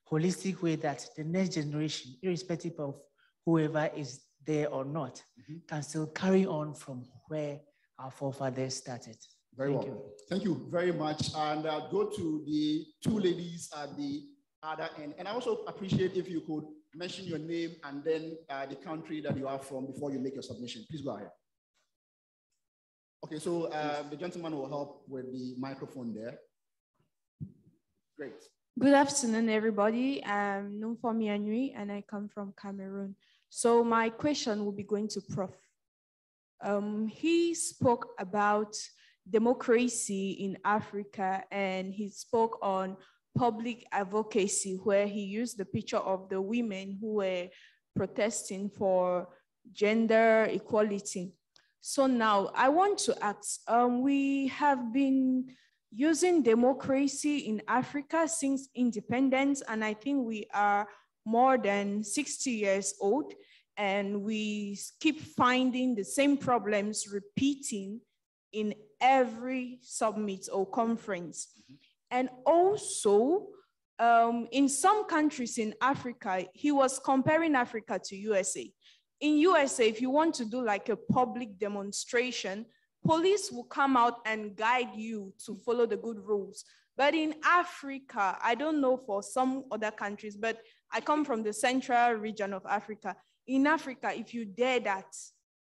holistic way that the next generation, irrespective of whoever is there or not, can still carry on from where our forefathers started? Very well. Thank you very much. And I'll go to the 2 ladies at the other end. And I also appreciate if you could mention your name and then the country that you are from before you make your submission. Please go ahead. Okay, so the gentleman will help with the microphone there. Great. Good afternoon, everybody. I'm Numfomi Anui, and I come from Cameroon. So my question will be going to Prof. He spoke about democracy in Africa, and he spoke on public advocacy, where he used the picture of the women who were protesting for gender equality. So now I want to ask, we have been using democracy in Africa since independence, and I think we are more than 60 years old, and we keep finding the same problems repeating in every summit or conference. And also, in some countries in Africa, he was comparing Africa to USA. In USA, if you want to do like a public demonstration, police will come out and guide you to follow the good rules. But in Africa, I don't know for some other countries, but I come from the central region of Africa. In Africa, if you dare that,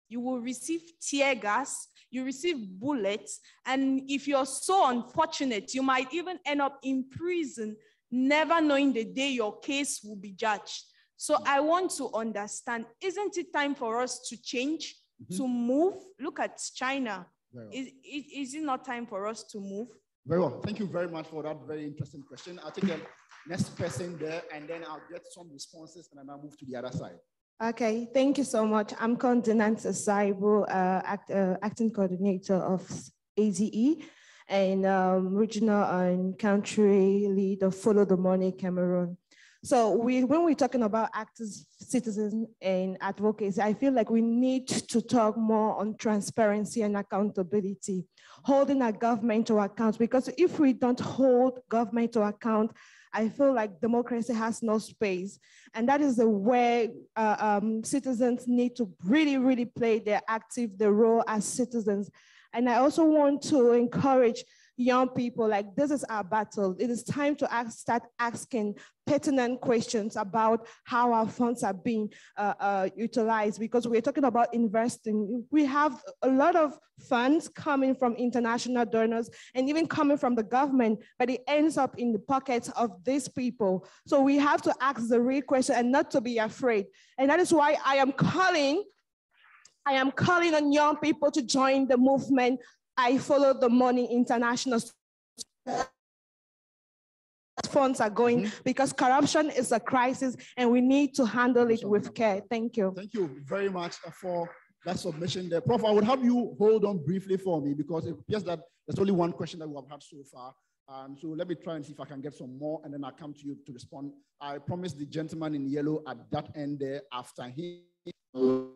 you will receive tear gas, you receive bullets, and if you're so unfortunate, you might even end up in prison, never knowing the day your case will be judged. So I want to understand, isn't it time for us to change, to move? Look at China. Well. Is it not time for us to move? Very well. Thank you very much for that very interesting question. I'll take the next person there, and then I'll get some responses, and then I'll move to the other side. Okay, thank you so much. I'm Continental Saibo, acting coordinator of AZE, and regional and country lead of Follow the Money Cameroon. So when we're talking about actors, citizens, and advocacy, I feel like we need to talk more on transparency and accountability, holding our government to account, because if we don't hold government to account, I feel like democracy has no space. And that is the way citizens need to really, really play their role as citizens. And I also want to encourage young people, like, this is our battle. It is time to start asking pertinent questions about how our funds are being utilized, because we're talking about investing. We have a lot of funds coming from international donors and even coming from the government, but it ends up in the pockets of these people. So we have to ask the real question and not to be afraid. And that is why I am calling on young people to join the movement. I Follow the Money International. Funds are going because corruption is a crisis and we need to handle it with care. Thank you. Thank you very much for that submission there. Prof, I would have you hold on briefly for me, because it appears that there's only one question that we have had so far. So let me try and see if I can get some more, and then I'll come to you to respond. I promised the gentleman in yellow at that end there after him. I'll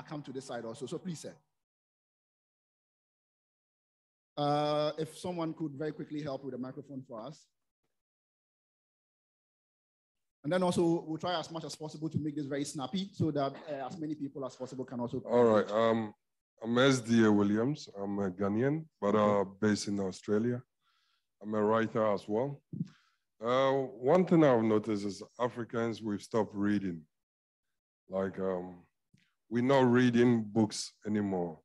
come to this side also. So please, sir. If someone could very quickly help with the microphone for us. And then also, we'll try as much as possible to make this very snappy so that as many people as possible can also. All right. I'm SDA Williams. I'm a Ghanaian, but based in Australia. I'm a writer as well. One thing I've noticed is Africans, we've stopped reading. Like, we're not reading books anymore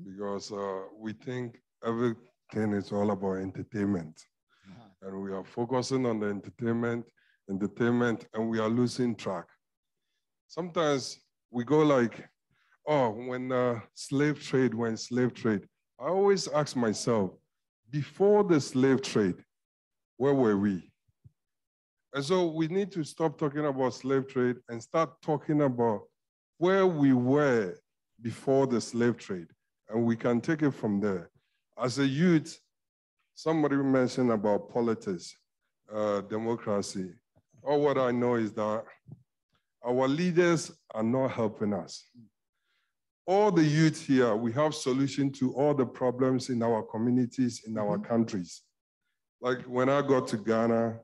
because we think everything is all about entertainment. And we are focusing on the entertainment, and we are losing track. Sometimes we go like, oh, when slave trade, I always ask myself, before the slave trade, where were we? And so we need to stop talking about slave trade and start talking about where we were before the slave trade, and we can take it from there. As a youth, somebody mentioned about politics, democracy. All what I know is that our leaders are not helping us. All the youth here, we have solutions to all the problems in our communities, in our countries. Like when I got to Ghana,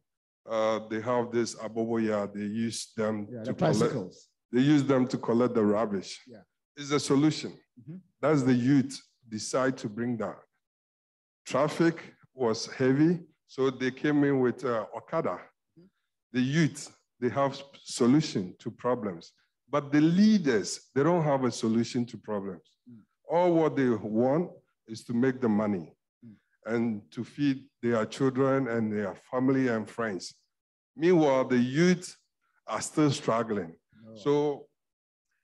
they have this aboboya, they use them to collect. They use them to collect the rubbish. Yeah. It's a solution. That's the youth decide to bring that. Traffic was heavy, so they came in with Okada. The youth, they have solution to problems. But the leaders, they don't have a solution to problems. All what they want is to make the money and to feed their children and their family and friends. Meanwhile, the youth are still struggling. No. So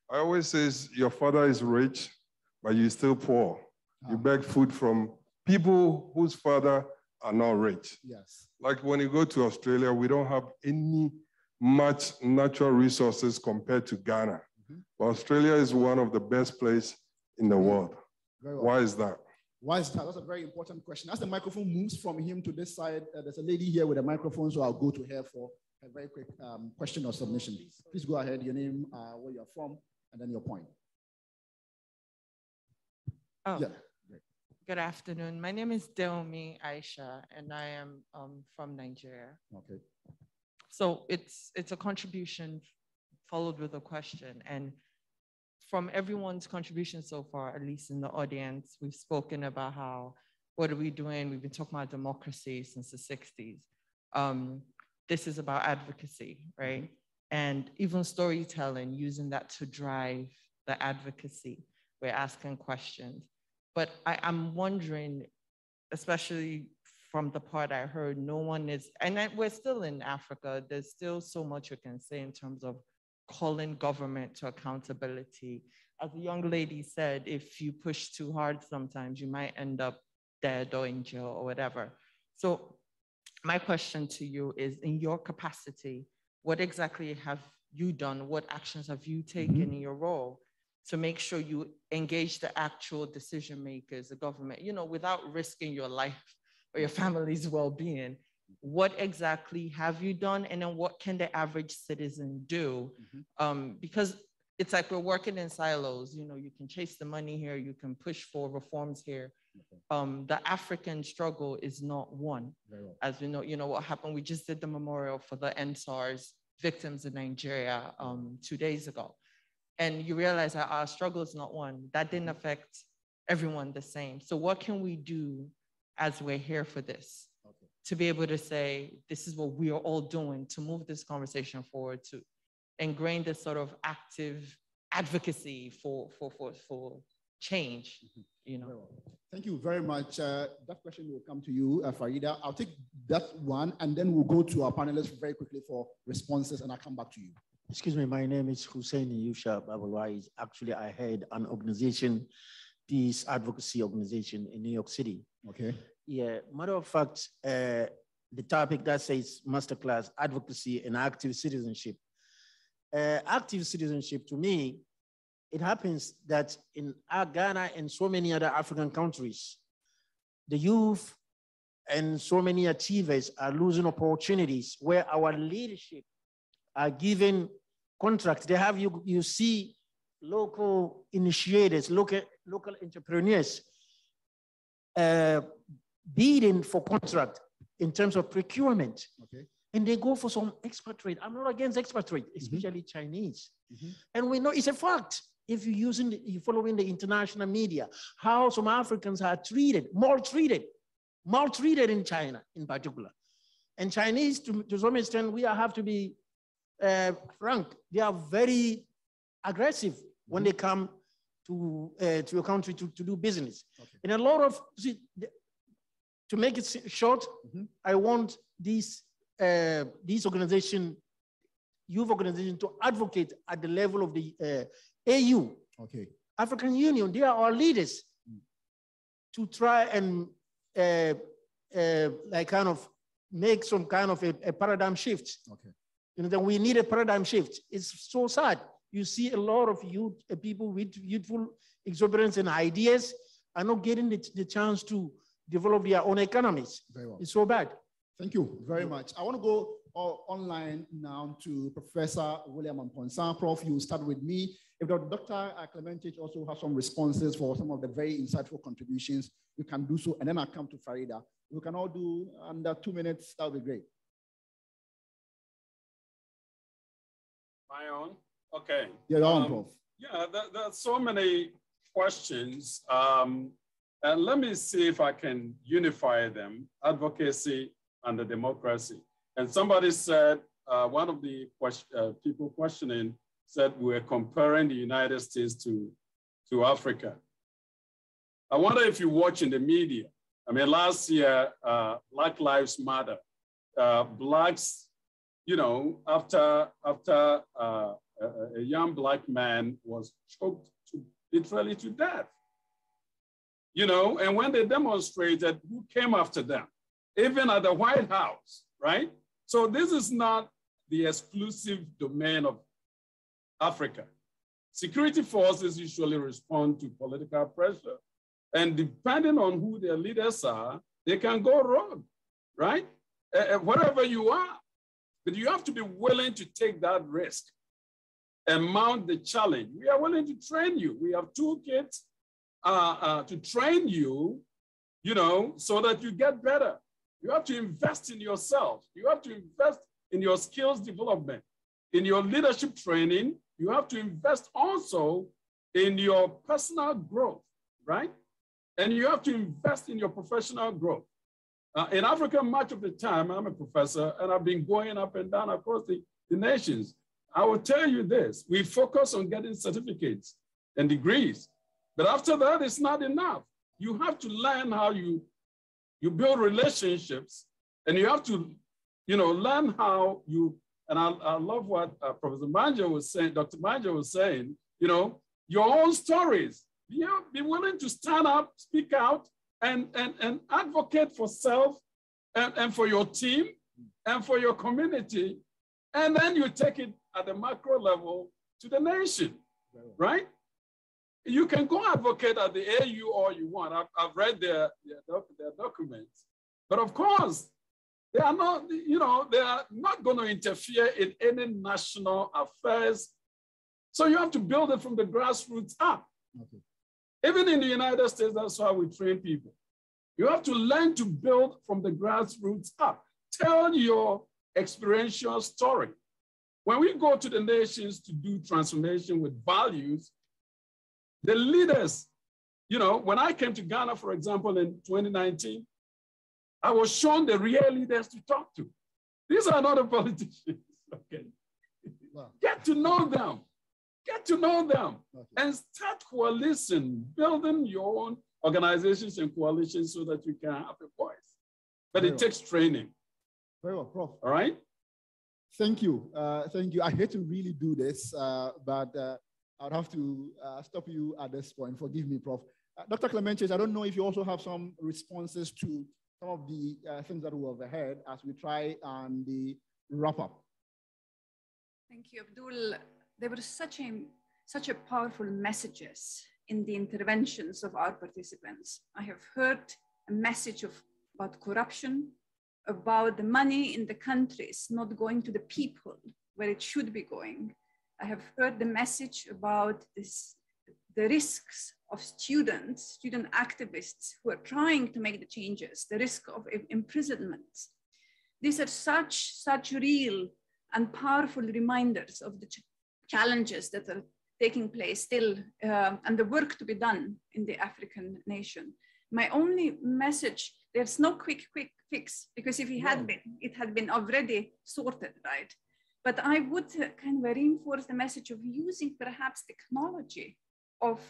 I always say, your father is rich, but you're still poor. You beg food from people whose father are not rich. Yes. Like when you go to Australia, we don't have any much natural resources compared to Ghana. But Australia is one of the best places in the world. Well. Why is that? Why is that? That's a very important question. As the microphone moves from him to this side, there's a lady here with a microphone, so I'll go to her for a very quick question or submission. Please go ahead, your name, where you're from, and then your point. Oh. Yeah. Good afternoon. My name is Deomi Aisha, and I am from Nigeria. Okay. So it's a contribution followed with a question. And from everyone's contribution so far, at least in the audience, we've spoken about how, what are we doing? We've been talking about democracy since the 60s. This is about advocacy, right? And even storytelling, using that to drive the advocacy. We're asking questions. But I'm wondering, especially from the part I heard, no one is, and we're still in Africa, there's still so much you can say in terms of calling government to accountability. As the young lady said, if you push too hard sometimes, you might end up dead or in jail or whatever. So my question to you is, in your capacity, what exactly have you done? What actions have you taken in your role to make sure you engage the actual decision makers, the government, you know, without risking your life or your family's well-being? What exactly have you done? And then what can the average citizen do? Because it's like we're working in silos. You know, you can chase the money here, you can push for reforms here. The African struggle is not one. As we know, you know what happened? We just did the memorial for the NSARS victims in Nigeria 2 days ago. And you realize that our struggle is not one. That didn't affect everyone the same. So what can we do as we're here for this to be able to say, this is what we are all doing to move this conversation forward, to ingrain this sort of active advocacy for change, you know? Thank you very much. That question will come to you, Farida. I'll take that one, and then we'll go to our panelists very quickly for responses, and I'll come back to you. Excuse me, my name is Hussein Yusha Babulwais. Actually, I head an organization, Peace Advocacy Organization in New York City. Okay. Yeah, matter of fact, the topic that says Masterclass, Advocacy and Active Citizenship. Active citizenship, to me, it happens that in Ghana and so many other African countries, the youth and so many achievers are losing opportunities where our leadership are given contracts. They have, you see local initiators, local entrepreneurs bidding for contract in terms of procurement. Okay. And they go for some expatriate. I'm not against expatriate, especially Chinese. And we know it's a fact. If you're following the international media, how some Africans are treated, maltreated in China in particular. And Chinese, to some extent, we have to be frank, they are very aggressive when they come to your country to do business. Okay. And a lot of, to make it short, I want these organization, youth organization, to advocate at the level of the AU, African Union. They are our leaders to try and like kind of make some kind of a paradigm shift. Okay. You know, that we need a paradigm shift. It's so sad. You see a lot of youth, people with youthful exuberance and ideas are not getting the chance to develop their own economies. Very well. It's so bad. Thank you very much. I want to go online now to Professor William Amponsa. Prof, you start with me. If Dr. Clementich also has some responses for some of the very insightful contributions, you can do so. And then I'll come to Farida. We can all do under 2 minutes. That would be great. My own? Okay. Yeah, your own, Prof. Yeah, there are so many questions. And let me see if I can unify them, advocacy and the democracy. And somebody said, one of the people questioning said we're comparing the United States to Africa. I wonder if you watch in the media. I mean, last year, Black Lives Matter. Blacks, you know, after a young Black man was choked literally to death. You know, and when they demonstrated, who came after them? Even at the White House, right? So this is not the exclusive domain of Africa. Security forces usually respond to political pressure. And depending on who their leaders are, they can go wrong, right? Wherever you are. But you have to be willing to take that risk and mount the challenge. We are willing to train you. We have toolkits to train you you know, so that you get better. You have to invest in yourself. You have to invest in your skills development, in your leadership training. You have to invest also in your personal growth, right? And you have to invest in your professional growth. In Africa, much of the time, I'm a professor, and I've been going up and down across the nations. I will tell you this, we focus on getting certificates and degrees, but after that, it's not enough. You have to learn how you build relationships, and you have to, you know, learn how you, and I love what Professor Manja was saying, Dr. Manja was saying, you know, your own stories. Be willing to stand up, speak out, and advocate for self and for your team and for your community. And then you take it at the macro level to the nation, right? You can go advocate at the AU all you want. I've read their documents, but of course, they are not, you know, they are not going to interfere in any national affairs. So you have to build it from the grassroots up. Okay. Even in the United States, that's how we train people. You have to learn to build from the grassroots up. Tell your experiential story. When we go to the nations to do transformation with values, the leaders, you know, when I came to Ghana, for example, in 2019, I was shown the real leaders to talk to. These are not the politicians, okay? Wow. Get to know them. Get to know them, okay, and start coalition, building your own organizations and coalitions so that you can have a voice. But it takes training. Very well, Prof. All right? Thank you. Thank you. I hate to really do this, but I'll have to stop you at this point. Forgive me, Prof. Dr. Clementius, I don't know if you also have some responses to some of the things that we have heard as we try and wrap up. Thank you, Abdul. There were such a powerful messages in the interventions of our participants. I have heard a message about corruption, about the money in the countries not going to the people where it should be going. I have heard the message about the risks of student activists who are trying to make the changes, the risk of imprisonment. These are such real and powerful reminders of the challenges that are taking place still and the work to be done in the African nation. My only message, there's no quick fix, because if it had been already sorted, right? But I would kind of reinforce the message of using perhaps technology, of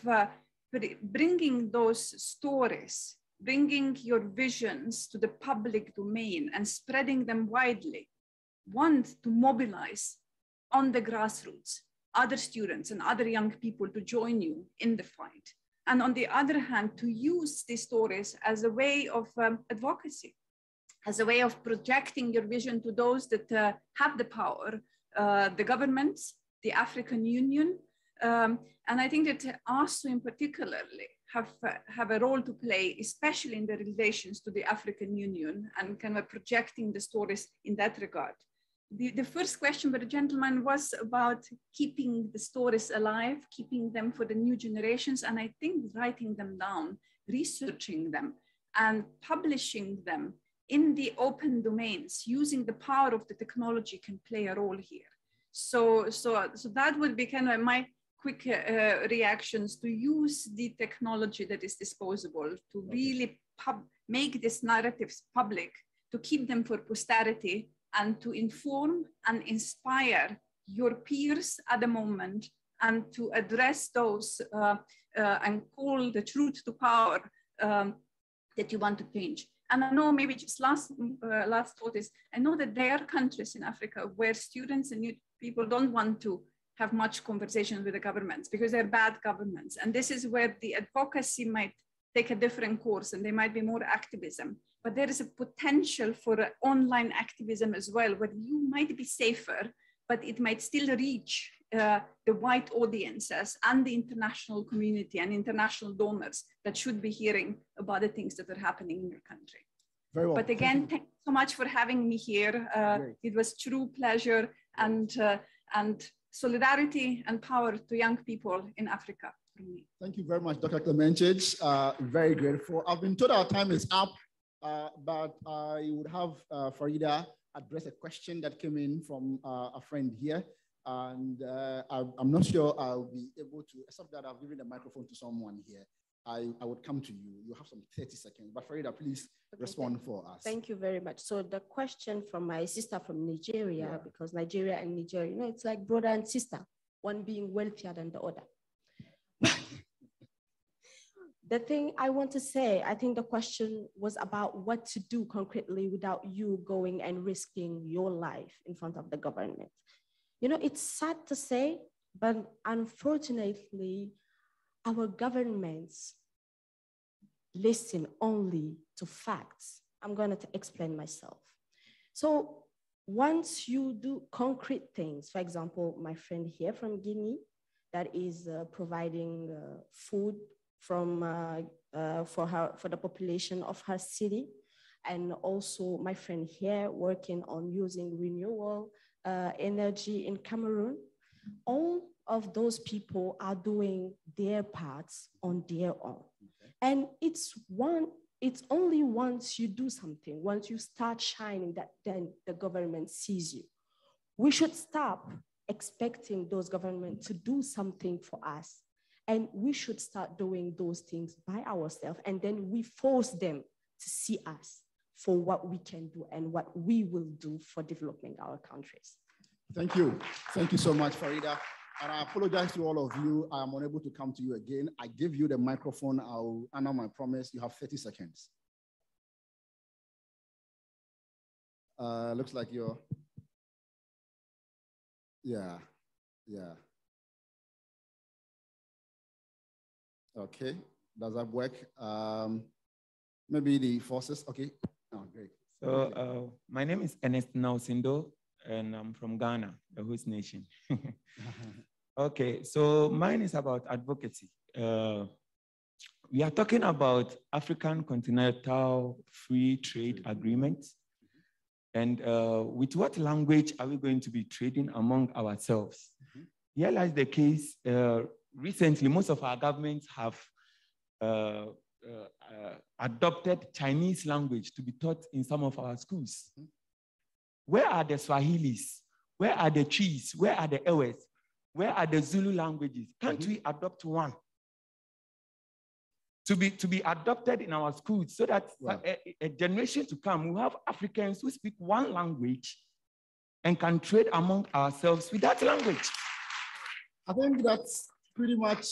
bringing those stories, bringing your visions to the public domain and spreading them widely. One, to mobilize on the grassroots other students and other young people to join you in the fight. And on the other hand, to use these stories as a way of advocacy, as a way of projecting your vision to those that have the power, the governments, the African Union. And I think that ASU in particularly have a role to play, especially in the relations to the African Union and kind of projecting the stories in that regard. The first question by the gentleman was about keeping the stories alive, keeping them for the new generations, and I think writing them down, researching them, and publishing them in the open domains, using the power of the technology can play a role here. So that would be kind of my quick reactions, to use the technology that is disposable to really make these narratives public, to keep them for posterity, and to inform and inspire your peers at the moment, and to address those and call the truth to power that you want to change. And I know maybe just last thought is, I know that there are countries in Africa where students and youth people don't want to have much conversation with the governments because they're bad governments. And this is where the advocacy might take a different course and there might be more activism. But there is a potential for online activism as well, where you might be safer, but it might still reach the white audiences and the international community and international donors that should be hearing about the things that are happening in your country. Very well. But again, thank you so much for having me here. It was true pleasure and solidarity and power to young people in Africa. from me. Thank you very much, Dr. Klemenchich. Very grateful. I've been told our time is up, but I would have Farida address a question that came in from a friend here. And I'm not sure I'll be able to, except that I've given the microphone to someone here. I would come to you. You have some 30 seconds. But Farida, please respond for us. Thank you very much. So the question from my sister from Nigeria, because Nigeria and Nigeria, you know, it's like brother and sister, one being wealthier than the other. The thing I want to say, I think the question was about what to do concretely without you going and risking your life in front of the government. You know, it's sad to say, but unfortunately, our governments listen only to facts. I'm going to explain myself. So once you do concrete things, for example, my friend here from Guinea that is providing food from for the population of her city, and also my friend here working on using renewable energy in Cameroon, all of those people are doing their parts on their own. Okay. And it's only once you do something, once you start shining, that then the government sees you. We should stop expecting those governments to do something for us. And we should start doing those things by ourselves. And then we force them to see us for what we can do and what we will do for developing our countries. Thank you. Thank you so much, Farida. And I apologize to all of you. I am unable to come to you again. I give you the microphone. I'll honor my promise. You have 30 seconds. Looks like you're, yeah. Okay, does that work? Maybe the forces, okay. Oh, great. So my name is Ernest Nausindo, and I'm from Ghana, the host nation. Okay, so mine is about advocacy. We are talking about African Continental Free Trade Agreement. And with what language are we going to be trading among ourselves? Here lies the case. Recently, most of our governments have adopted Chinese language to be taught in some of our schools. Where are the Swahilis? Where are the Tris? Where are the Ewes? Where are the Zulu languages? Can't we adopt one to be adopted in our schools so that a generation to come will have Africans who speak one language and can trade among ourselves with that language? I think that's pretty much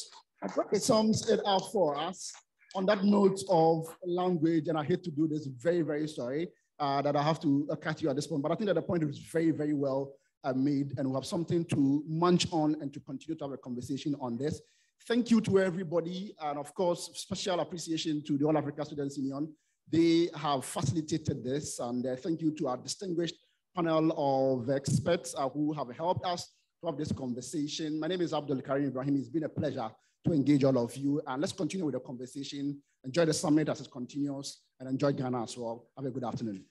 sums it up for us. On that note of language, and I hate to do this, very, very sorry that I have to cut you at this point, but I think that the point is very, very well made, and we have something to munch on and to continue to have a conversation on this. Thank you to everybody, and of course, special appreciation to the All Africa Students Union. They have facilitated this, and thank you to our distinguished panel of experts who have helped us to have this conversation. My name is Abdul Karim Ibrahim. It's been a pleasure to engage all of you, and let's continue with the conversation. Enjoy the summit as it continues, and enjoy Ghana as well. Have a good afternoon.